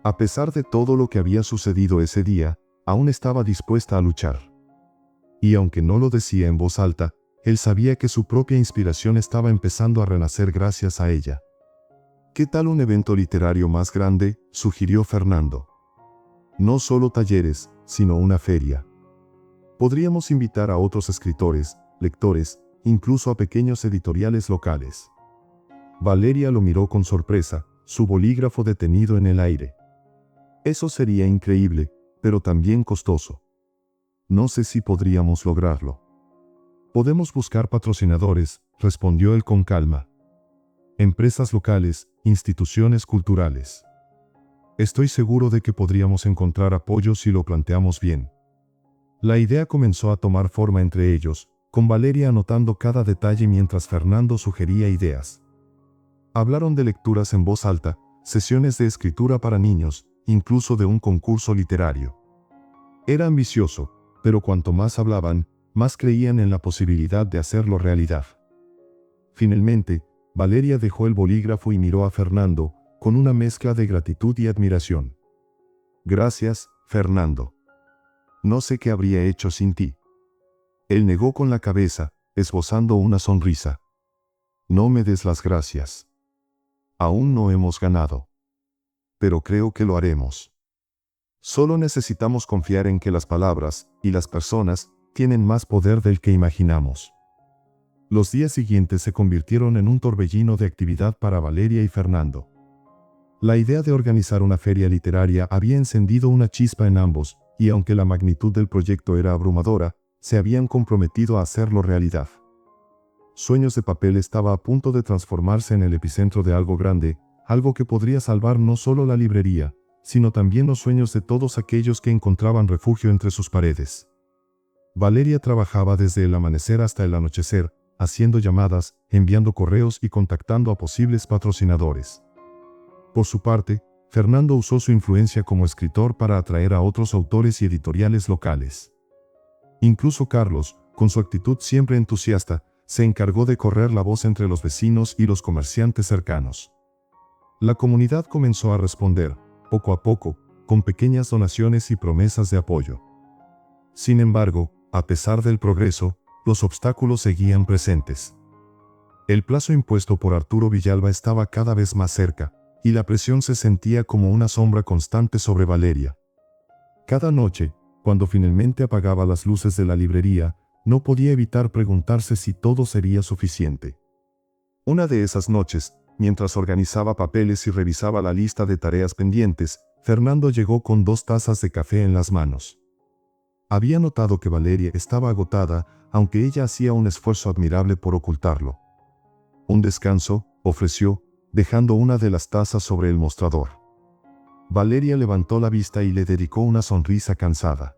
A pesar de todo lo que había sucedido ese día, aún estaba dispuesta a luchar. Y aunque no lo decía en voz alta, él sabía que su propia inspiración estaba empezando a renacer gracias a ella. ¿Qué tal un evento literario más grande?, sugirió Fernando. No solo talleres, sino una feria. Podríamos invitar a otros escritores, lectores, incluso a pequeños editoriales locales. Valeria lo miró con sorpresa, su bolígrafo detenido en el aire. Eso sería increíble, pero también costoso. No sé si podríamos lograrlo. Podemos buscar patrocinadores, respondió él con calma. Empresas locales, instituciones culturales. Estoy seguro de que podríamos encontrar apoyo si lo planteamos bien. La idea comenzó a tomar forma entre ellos, con Valeria anotando cada detalle mientras Fernando sugería ideas. Hablaron de lecturas en voz alta, sesiones de escritura para niños, incluso de un concurso literario. Era ambicioso, pero cuanto más hablaban, más creían en la posibilidad de hacerlo realidad. Finalmente, Valeria dejó el bolígrafo y miró a Fernando, con una mezcla de gratitud y admiración. Gracias, Fernando. No sé qué habría hecho sin ti. Él negó con la cabeza, esbozando una sonrisa. No me des las gracias. Aún no hemos ganado. Pero creo que lo haremos. Solo necesitamos confiar en que las palabras, y las personas, tienen más poder del que imaginamos. Los días siguientes se convirtieron en un torbellino de actividad para Valeria y Fernando. La idea de organizar una feria literaria había encendido una chispa en ambos, y aunque la magnitud del proyecto era abrumadora, se habían comprometido a hacerlo realidad. Sueños de Papel estaba a punto de transformarse en el epicentro de algo grande, algo que podría salvar no solo la librería, sino también los sueños de todos aquellos que encontraban refugio entre sus paredes. Valeria trabajaba desde el amanecer hasta el anochecer, haciendo llamadas, enviando correos y contactando a posibles patrocinadores. Por su parte, Fernando usó su influencia como escritor para atraer a otros autores y editoriales locales. Incluso Carlos, con su actitud siempre entusiasta, se encargó de correr la voz entre los vecinos y los comerciantes cercanos. La comunidad comenzó a responder, poco a poco, con pequeñas donaciones y promesas de apoyo. Sin embargo, a pesar del progreso, los obstáculos seguían presentes. El plazo impuesto por Arturo Villalba estaba cada vez más cerca, y la presión se sentía como una sombra constante sobre Valeria. Cada noche, cuando finalmente apagaba las luces de la librería, no podía evitar preguntarse si todo sería suficiente. Una de esas noches, mientras organizaba papeles y revisaba la lista de tareas pendientes, Fernando llegó con 2 tazas de café en las manos. Había notado que Valeria estaba agotada, aunque ella hacía un esfuerzo admirable por ocultarlo. Un descanso, ofreció, dejando una de las tazas sobre el mostrador. Valeria levantó la vista y le dedicó una sonrisa cansada.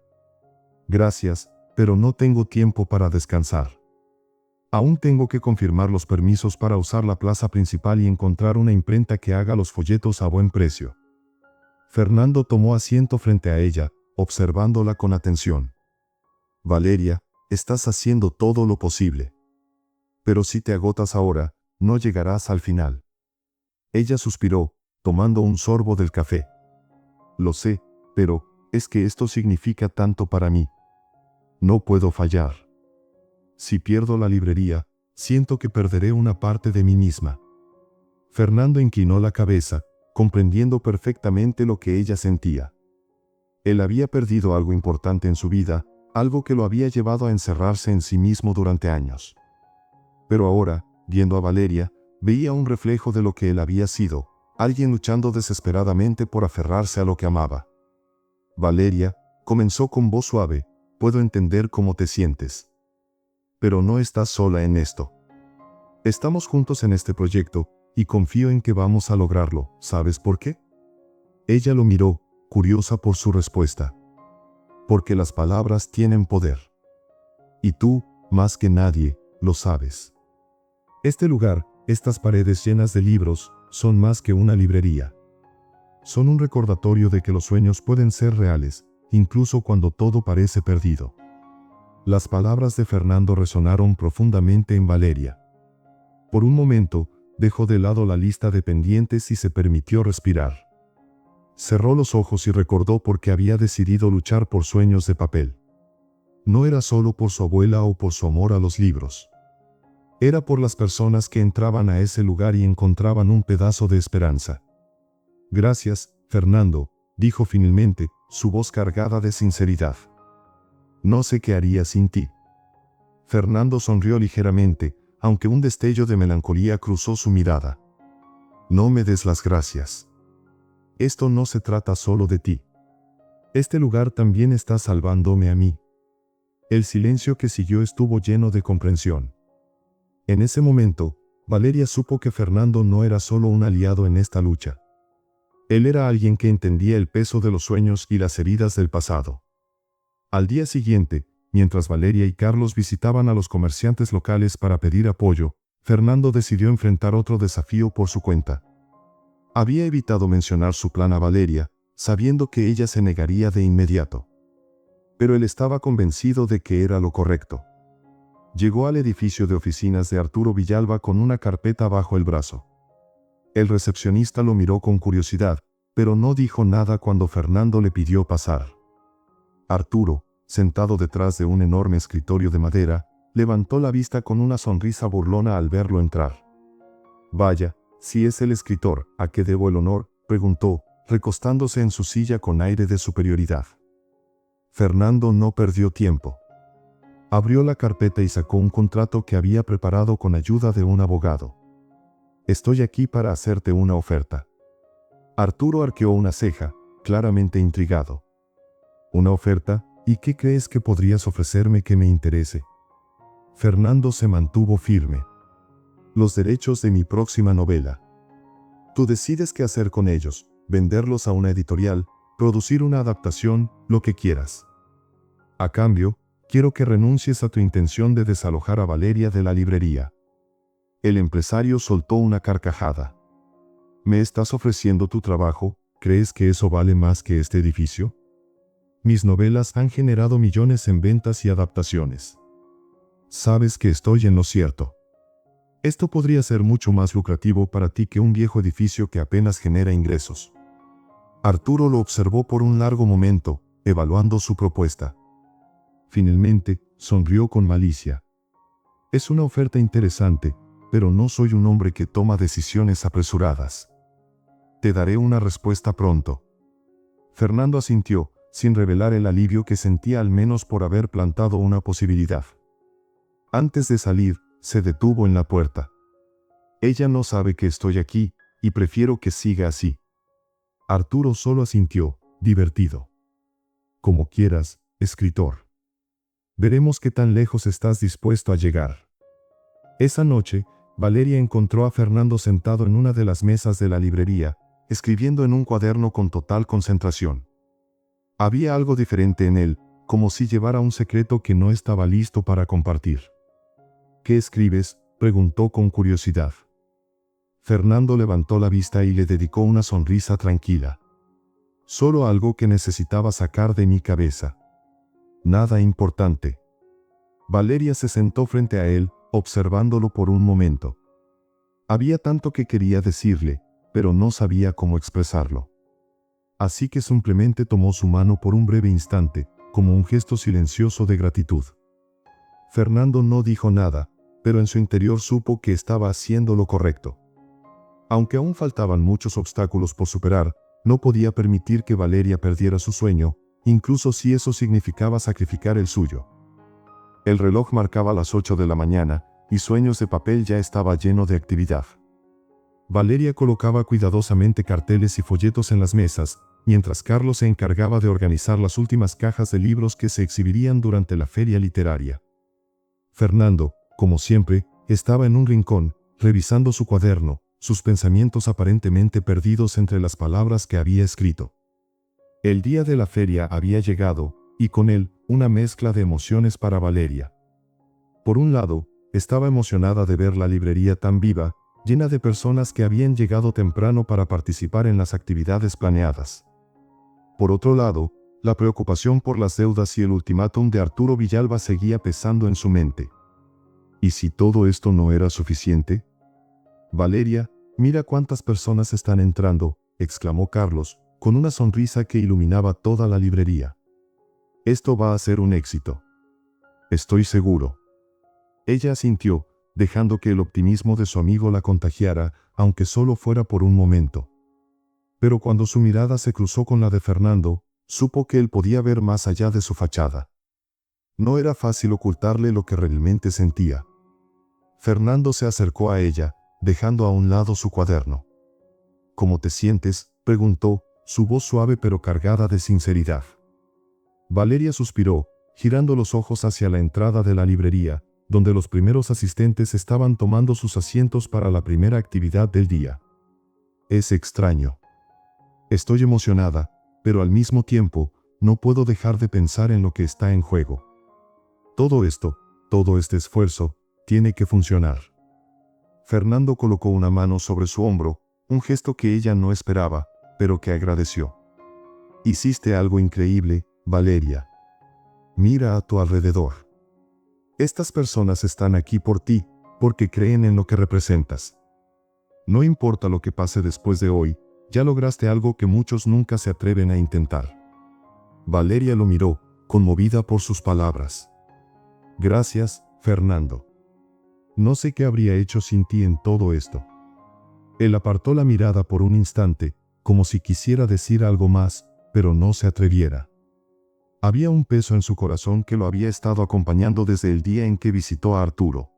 Gracias, pero no tengo tiempo para descansar. Aún tengo que confirmar los permisos para usar la plaza principal y encontrar una imprenta que haga los folletos a buen precio. Fernando tomó asiento frente a ella, observándola con atención. Valeria, estás haciendo todo lo posible. Pero si te agotas ahora, no llegarás al final. Ella suspiró, tomando un sorbo del café. Lo sé, pero es que esto significa tanto para mí. No puedo fallar. Si pierdo la librería, siento que perderé una parte de mí misma. Fernando inclinó la cabeza, comprendiendo perfectamente lo que ella sentía. Él había perdido algo importante en su vida, algo que lo había llevado a encerrarse en sí mismo durante años. Pero ahora, viendo a Valeria, veía un reflejo de lo que él había sido, alguien luchando desesperadamente por aferrarse a lo que amaba. Valeria, comenzó con voz suave, puedo entender cómo te sientes. Pero no estás sola en esto. Estamos juntos en este proyecto, y confío en que vamos a lograrlo, ¿sabes por qué? Ella lo miró, curiosa por su respuesta. Porque las palabras tienen poder. Y tú, más que nadie, lo sabes. Este lugar, estas paredes llenas de libros, son más que una librería. Son un recordatorio de que los sueños pueden ser reales, incluso cuando todo parece perdido. Las palabras de Fernando resonaron profundamente en Valeria. Por un momento, dejó de lado la lista de pendientes y se permitió respirar. Cerró los ojos y recordó por qué había decidido luchar por Sueños de Papel. No era solo por su abuela o por su amor a los libros. Era por las personas que entraban a ese lugar y encontraban un pedazo de esperanza. Gracias, Fernando, dijo finalmente, su voz cargada de sinceridad. No sé qué haría sin ti. Fernando sonrió ligeramente, aunque un destello de melancolía cruzó su mirada. No me des las gracias. Esto no se trata solo de ti. Este lugar también está salvándome a mí. El silencio que siguió estuvo lleno de comprensión. En ese momento, Valeria supo que Fernando no era solo un aliado en esta lucha. Él era alguien que entendía el peso de los sueños y las heridas del pasado. Al día siguiente, mientras Valeria y Carlos visitaban a los comerciantes locales para pedir apoyo, Fernando decidió enfrentar otro desafío por su cuenta. Había evitado mencionar su plan a Valeria, sabiendo que ella se negaría de inmediato. Pero él estaba convencido de que era lo correcto. Llegó al edificio de oficinas de Arturo Villalba con una carpeta bajo el brazo. El recepcionista lo miró con curiosidad, pero no dijo nada cuando Fernando le pidió pasar. Arturo, sentado detrás de un enorme escritorio de madera, levantó la vista con una sonrisa burlona al verlo entrar. Vaya, si es el escritor, ¿a qué debo el honor?, preguntó, recostándose en su silla con aire de superioridad. Fernando no perdió tiempo. Abrió la carpeta y sacó un contrato que había preparado con ayuda de un abogado. Estoy aquí para hacerte una oferta. Arturo arqueó una ceja, claramente intrigado. ¿Una oferta? ¿Y qué crees que podrías ofrecerme que me interese? Fernando se mantuvo firme. Los derechos de mi próxima novela. Tú decides qué hacer con ellos, venderlos a una editorial, producir una adaptación, lo que quieras. A cambio, quiero que renuncies a tu intención de desalojar a Valeria de la librería. El empresario soltó una carcajada. ¿Me estás ofreciendo tu trabajo? ¿Crees que eso vale más que este edificio? Mis novelas han generado millones en ventas y adaptaciones. Sabes que estoy en lo cierto. Esto podría ser mucho más lucrativo para ti que un viejo edificio que apenas genera ingresos. Arturo lo observó por un largo momento, evaluando su propuesta. Finalmente, sonrió con malicia. Es una oferta interesante, pero no soy un hombre que toma decisiones apresuradas. Te daré una respuesta pronto. Fernando asintió, sin revelar el alivio que sentía al menos por haber plantado una posibilidad. Antes de salir, se detuvo en la puerta. Ella no sabe que estoy aquí, y prefiero que siga así. Arturo solo asintió, divertido. Como quieras, escritor. Veremos qué tan lejos estás dispuesto a llegar. Esa noche, Valeria encontró a Fernando sentado en una de las mesas de la librería, escribiendo en un cuaderno con total concentración. Había algo diferente en él, como si llevara un secreto que no estaba listo para compartir. ¿Qué escribes?, preguntó con curiosidad. Fernando levantó la vista y le dedicó una sonrisa tranquila. Solo algo que necesitaba sacar de mi cabeza. Nada importante. Valeria se sentó frente a él, observándolo por un momento. Había tanto que quería decirle, pero no sabía cómo expresarlo. Así que simplemente tomó su mano por un breve instante, como un gesto silencioso de gratitud. Fernando no dijo nada, pero en su interior supo que estaba haciendo lo correcto. Aunque aún faltaban muchos obstáculos por superar, no podía permitir que Valeria perdiera su sueño, incluso si eso significaba sacrificar el suyo. El reloj marcaba las 8 de la mañana, y Sueños de Papel ya estaba lleno de actividad. Valeria colocaba cuidadosamente carteles y folletos en las mesas, mientras Carlos se encargaba de organizar las últimas cajas de libros que se exhibirían durante la feria literaria. Fernando, como siempre, estaba en un rincón, revisando su cuaderno, sus pensamientos aparentemente perdidos entre las palabras que había escrito. El día de la feria había llegado, y con él, una mezcla de emociones para Valeria. Por un lado, estaba emocionada de ver la librería tan viva, llena de personas que habían llegado temprano para participar en las actividades planeadas. Por otro lado, la preocupación por las deudas y el ultimátum de Arturo Villalba seguía pesando en su mente. ¿Y si todo esto no era suficiente? Valeria, mira cuántas personas están entrando, exclamó Carlos, con una sonrisa que iluminaba toda la librería. Esto va a ser un éxito. Estoy seguro. Ella asintió, dejando que el optimismo de su amigo la contagiara, aunque solo fuera por un momento. Pero cuando su mirada se cruzó con la de Fernando, supo que él podía ver más allá de su fachada. No era fácil ocultarle lo que realmente sentía. Fernando se acercó a ella, dejando a un lado su cuaderno. ¿Cómo te sientes?, preguntó, su voz suave pero cargada de sinceridad. Valeria suspiró, girando los ojos hacia la entrada de la librería, donde los primeros asistentes estaban tomando sus asientos para la primera actividad del día. Es extraño. Estoy emocionada, pero al mismo tiempo, no puedo dejar de pensar en lo que está en juego. Todo esto, todo este esfuerzo, tiene que funcionar. Fernando colocó una mano sobre su hombro, un gesto que ella no esperaba, pero que agradeció. Hiciste algo increíble, Valeria. Mira a tu alrededor. Estas personas están aquí por ti, porque creen en lo que representas. No importa lo que pase después de hoy, ya lograste algo que muchos nunca se atreven a intentar. Valeria lo miró, conmovida por sus palabras. Gracias, Fernando. No sé qué habría hecho sin ti en todo esto. Él apartó la mirada por un instante, como si quisiera decir algo más, pero no se atreviera. Había un peso en su corazón que lo había estado acompañando desde el día en que visitó a Arturo.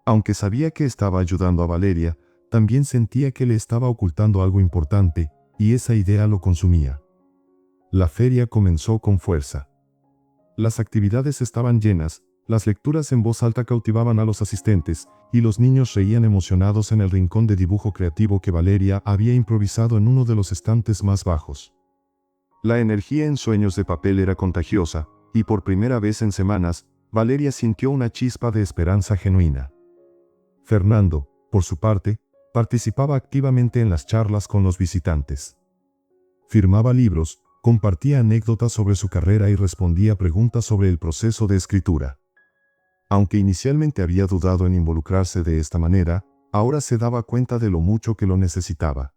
Aunque sabía que estaba ayudando a Valeria, también sentía que le estaba ocultando algo importante, y esa idea lo consumía. La feria comenzó con fuerza. Las actividades estaban llenas, Las lecturas en voz alta cautivaban a los asistentes, y los niños reían emocionados en el rincón de dibujo creativo que Valeria había improvisado en uno de los estantes más bajos. La energía en Sueños de Papel era contagiosa, y por primera vez en semanas, Valeria sintió una chispa de esperanza genuina. Fernando, por su parte, participaba activamente en las charlas con los visitantes. Firmaba libros, compartía anécdotas sobre su carrera y respondía preguntas sobre el proceso de escritura. Aunque inicialmente había dudado en involucrarse de esta manera, ahora se daba cuenta de lo mucho que lo necesitaba.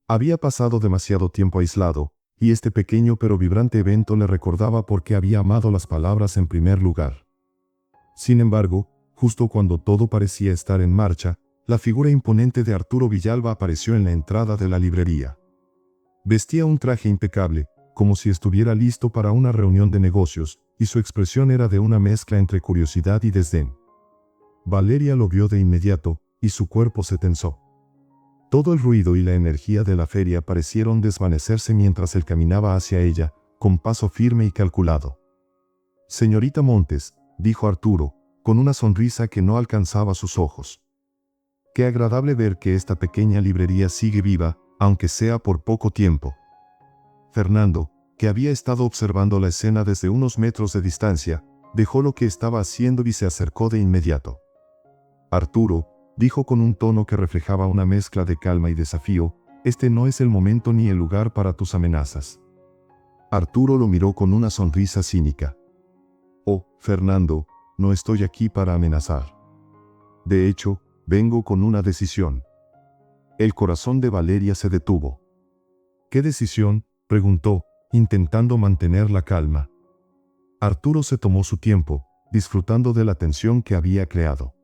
Había pasado demasiado tiempo aislado, y este pequeño pero vibrante evento le recordaba por qué había amado las palabras en primer lugar. Sin embargo, justo cuando todo parecía estar en marcha, la figura imponente de Arturo Villalba apareció en la entrada de la librería. Vestía un traje impecable, como si estuviera listo para una reunión de negocios, y su expresión era de una mezcla entre curiosidad y desdén. Valeria lo vio de inmediato, y su cuerpo se tensó. Todo el ruido y la energía de la feria parecieron desvanecerse mientras él caminaba hacia ella, con paso firme y calculado. «Señorita Montes», dijo Arturo, con una sonrisa que no alcanzaba sus ojos. «Qué agradable ver que esta pequeña librería sigue viva, aunque sea por poco tiempo». Fernando, que había estado observando la escena desde unos metros de distancia, dejó lo que estaba haciendo y se acercó de inmediato. «Arturo», dijo con un tono que reflejaba una mezcla de calma y desafío, «este no es el momento ni el lugar para tus amenazas». Arturo lo miró con una sonrisa cínica. «Oh, Fernando, no estoy aquí para amenazar. De hecho, vengo con una decisión». El corazón de Valeria se detuvo. «¿Qué decisión?», preguntó, intentando mantener la calma. Arturo se tomó su tiempo, disfrutando de la tensión que había creado.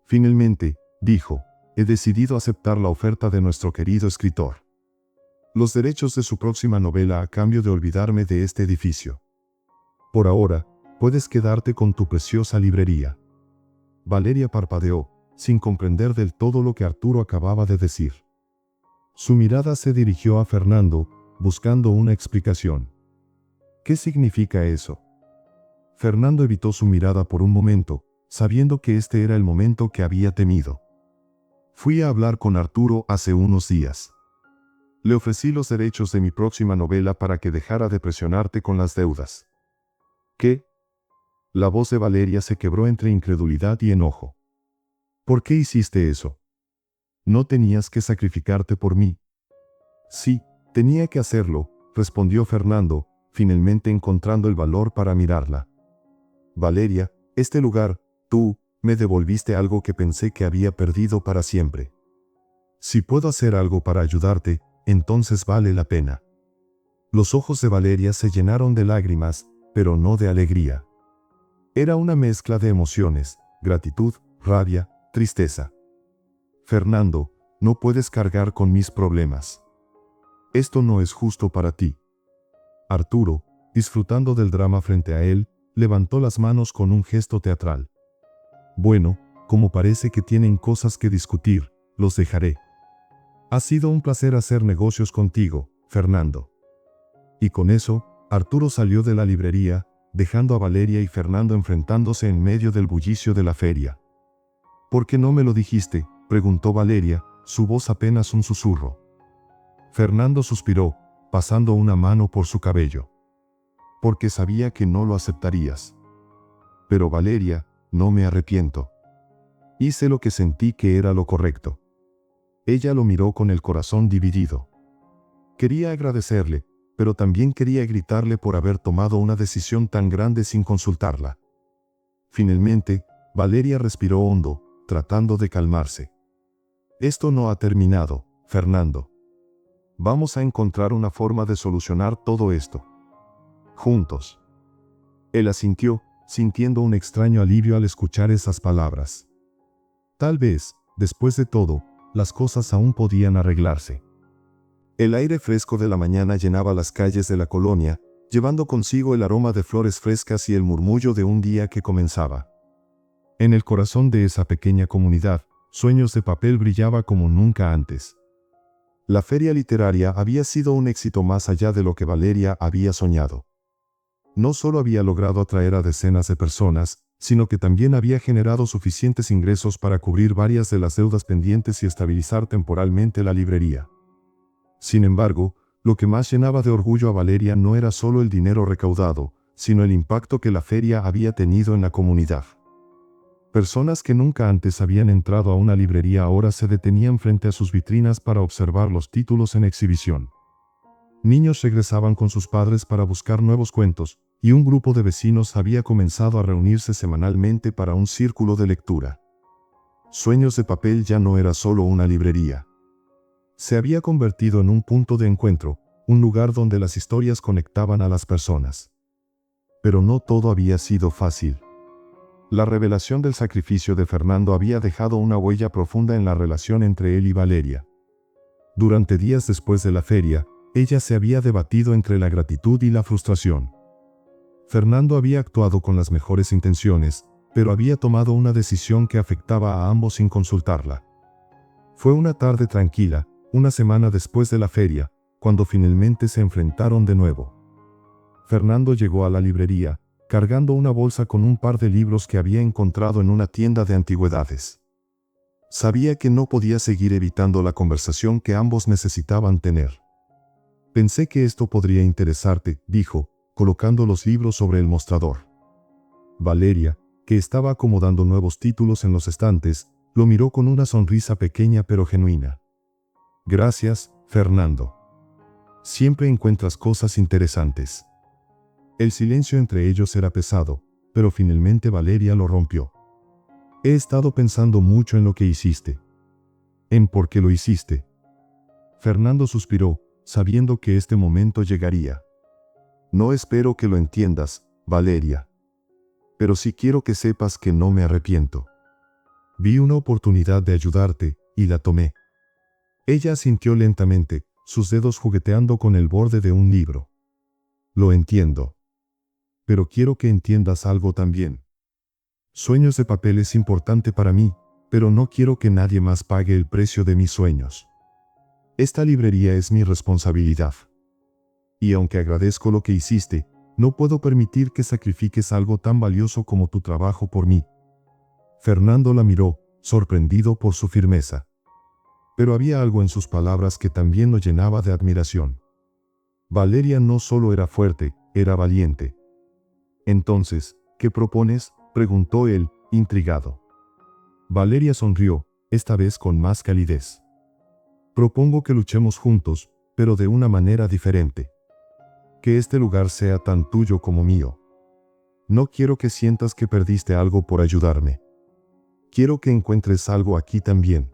«Finalmente», dijo, «he decidido aceptar la oferta de nuestro querido escritor. Los derechos de su próxima novela a cambio de olvidarme de este edificio. Por ahora, puedes quedarte con tu preciosa librería». Valeria parpadeó, sin comprender del todo lo que Arturo acababa de decir. Su mirada se dirigió a Fernando, buscando una explicación. «¿Qué significa eso?». Fernando evitó su mirada por un momento, sabiendo que este era el momento que había temido. «Fui a hablar con Arturo hace unos días. Le ofrecí los derechos de mi próxima novela para que dejara de presionarte con las deudas». «¿Qué?». La voz de Valeria se quebró entre incredulidad y enojo. «¿Por qué hiciste eso? ¿No tenías que sacrificarte por mí?». «Sí, tenía que hacerlo», respondió Fernando, finalmente encontrando el valor para mirarla. «Valeria, este lugar, tú, me devolviste algo que pensé que había perdido para siempre. Si puedo hacer algo para ayudarte, entonces vale la pena». Los ojos de Valeria se llenaron de lágrimas, pero no de alegría. Era una mezcla de emociones, gratitud, rabia, tristeza. «Fernando, no puedes cargar con mis problemas. Esto no es justo para ti». Arturo, disfrutando del drama frente a él, levantó las manos con un gesto teatral. «Bueno, como parece que tienen cosas que discutir, los dejaré. Ha sido un placer hacer negocios contigo, Fernando». Y con eso, Arturo salió de la librería, dejando a Valeria y Fernando enfrentándose en medio del bullicio de la feria. «¿Por qué no me lo dijiste?», preguntó Valeria, su voz apenas un susurro. Fernando suspiró, pasando una mano por su cabello. «Porque sabía que no lo aceptarías. Pero Valeria, no me arrepiento. Hice lo que sentí que era lo correcto». Ella lo miró con el corazón dividido. Quería agradecerle, pero también quería gritarle por haber tomado una decisión tan grande sin consultarla. Finalmente, Valeria respiró hondo, tratando de calmarse. «Esto no ha terminado, Fernando. Vamos a encontrar una forma de solucionar todo esto. Juntos». Él asintió, sintiendo un extraño alivio al escuchar esas palabras. Tal vez, después de todo, las cosas aún podían arreglarse. El aire fresco de la mañana llenaba las calles de la colonia, llevando consigo el aroma de flores frescas y el murmullo de un día que comenzaba. En el corazón de esa pequeña comunidad, Sueños de Papel brillaba como nunca antes. La feria literaria había sido un éxito más allá de lo que Valeria había soñado. No solo había logrado atraer a decenas de personas, sino que también había generado suficientes ingresos para cubrir varias de las deudas pendientes y estabilizar temporalmente la librería. Sin embargo, lo que más llenaba de orgullo a Valeria no era solo el dinero recaudado, sino el impacto que la feria había tenido en la comunidad. Personas que nunca antes habían entrado a una librería ahora se detenían frente a sus vitrinas para observar los títulos en exhibición. Niños regresaban con sus padres para buscar nuevos cuentos, y un grupo de vecinos había comenzado a reunirse semanalmente para un círculo de lectura. Sueños de Papel ya no era solo una librería. Se había convertido en un punto de encuentro, un lugar donde las historias conectaban a las personas. Pero no todo había sido fácil. La revelación del sacrificio de Fernando había dejado una huella profunda en la relación entre él y Valeria. Durante días después de la feria, ella se había debatido entre la gratitud y la frustración. Fernando había actuado con las mejores intenciones, pero había tomado una decisión que afectaba a ambos sin consultarla. Fue una tarde tranquila, una semana después de la feria, cuando finalmente se enfrentaron de nuevo. Fernando llegó a la librería, cargando una bolsa con un par de libros que había encontrado en una tienda de antigüedades. Sabía que no podía seguir evitando la conversación que ambos necesitaban tener. Pensé que esto podría interesarte, dijo, colocando los libros sobre el mostrador. Valeria, que estaba acomodando nuevos títulos en los estantes, lo miró con una sonrisa pequeña pero genuina. Gracias, Fernando. Siempre encuentras cosas interesantes. El silencio entre ellos era pesado, pero finalmente Valeria lo rompió. He estado pensando mucho en lo que hiciste. En por qué lo hiciste. Fernando suspiró, sabiendo que este momento llegaría. No espero que lo entiendas, Valeria. Pero sí quiero que sepas que no me arrepiento. Vi una oportunidad de ayudarte, y la tomé. Ella asintió lentamente, sus dedos jugueteando con el borde de un libro. Lo entiendo. Pero quiero que entiendas algo también. Sueños de Papel es importante para mí, pero no quiero que nadie más pague el precio de mis sueños. Esta librería es mi responsabilidad. Y aunque agradezco lo que hiciste, no puedo permitir que sacrifiques algo tan valioso como tu trabajo por mí. Fernando la miró, sorprendido por su firmeza. Pero había algo en sus palabras que también lo llenaba de admiración. Valeria no solo era fuerte, era valiente. Entonces, ¿qué propones?, preguntó él, intrigado. Valeria sonrió, esta vez con más calidez. Propongo que luchemos juntos, pero de una manera diferente. Que este lugar sea tan tuyo como mío. No quiero que sientas que perdiste algo por ayudarme. Quiero que encuentres algo aquí también.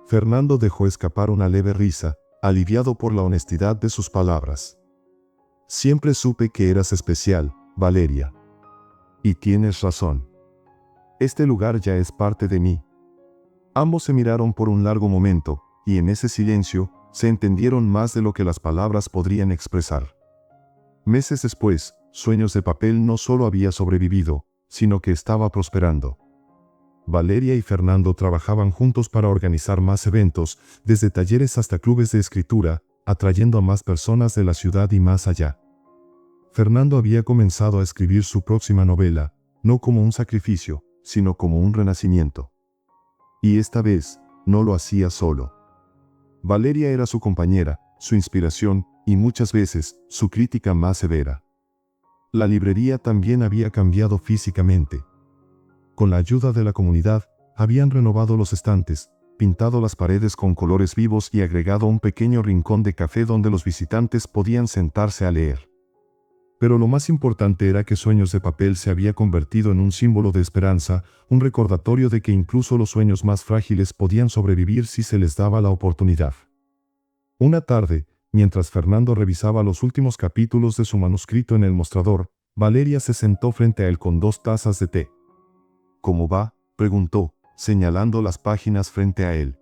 Fernando dejó escapar una leve risa, aliviado por la honestidad de sus palabras. Siempre supe que eras especial, Valeria. Y tienes razón. Este lugar ya es parte de mí. Ambos se miraron por un largo momento, y en ese silencio, se entendieron más de lo que las palabras podrían expresar. Meses después, Sueños de Papel no solo había sobrevivido, sino que estaba prosperando. Valeria y Fernando trabajaban juntos para organizar más eventos, desde talleres hasta clubes de escritura, atrayendo a más personas de la ciudad y más allá. Fernando había comenzado a escribir su próxima novela, no como un sacrificio, sino como un renacimiento. Y esta vez, no lo hacía solo. Valeria era su compañera, su inspiración, y muchas veces, su crítica más severa. La librería también había cambiado físicamente. Con la ayuda de la comunidad, habían renovado los estantes, pintado las paredes con colores vivos y agregado un pequeño rincón de café donde los visitantes podían sentarse a leer. Pero lo más importante era que Sueños de Papel se había convertido en un símbolo de esperanza, un recordatorio de que incluso los sueños más frágiles podían sobrevivir si se les daba la oportunidad. Una tarde, mientras Fernando revisaba los últimos capítulos de su manuscrito en el mostrador, Valeria se sentó frente a él con 2 tazas de té. ¿Cómo va?, preguntó, señalando las páginas frente a él.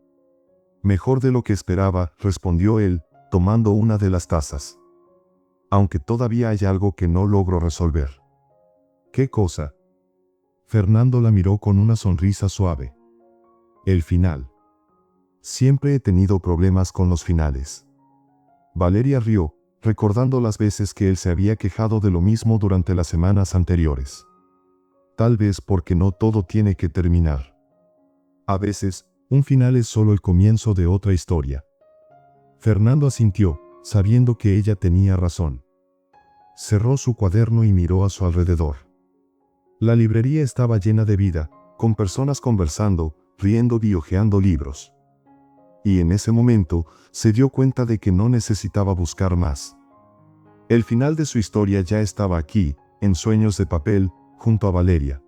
Mejor de lo que esperaba, respondió él, tomando una de las tazas. Aunque todavía hay algo que no logro resolver. ¿Qué cosa? Fernando la miró con una sonrisa suave. El final. Siempre he tenido problemas con los finales. Valeria rió, recordando las veces que él se había quejado de lo mismo durante las semanas anteriores. Tal vez porque no todo tiene que terminar. A veces, un final es solo el comienzo de otra historia. Fernando asintió, sabiendo que ella tenía razón. Cerró su cuaderno y miró a su alrededor. La librería estaba llena de vida, con personas conversando, riendo y hojeando libros. Y en ese momento, se dio cuenta de que no necesitaba buscar más. El final de su historia ya estaba aquí, en Sueños de Papel, junto a Valeria.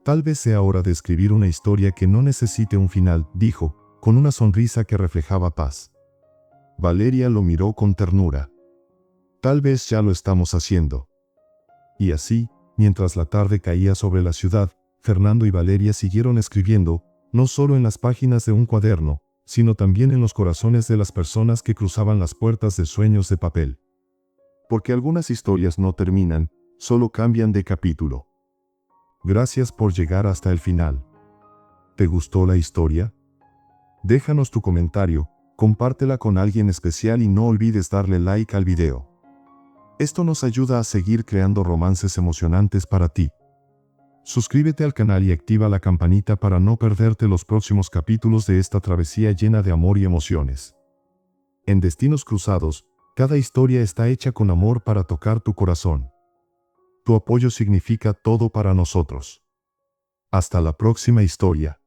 Tal vez sea hora de escribir una historia que no necesite un final, dijo, con una sonrisa que reflejaba paz. Valeria lo miró con ternura. Tal vez ya lo estamos haciendo. Y así, mientras la tarde caía sobre la ciudad, Fernando y Valeria siguieron escribiendo, no solo en las páginas de un cuaderno, sino también en los corazones de las personas que cruzaban las puertas de Sueños de Papel. Porque algunas historias no terminan, solo cambian de capítulo. Gracias por llegar hasta el final. ¿Te gustó la historia? Déjanos tu comentario, compártela con alguien especial y no olvides darle like al video. Esto nos ayuda a seguir creando romances emocionantes para ti. Suscríbete al canal y activa la campanita para no perderte los próximos capítulos de esta travesía llena de amor y emociones. En Destinos Cruzados, cada historia está hecha con amor para tocar tu corazón. Tu apoyo significa todo para nosotros. Hasta la próxima historia.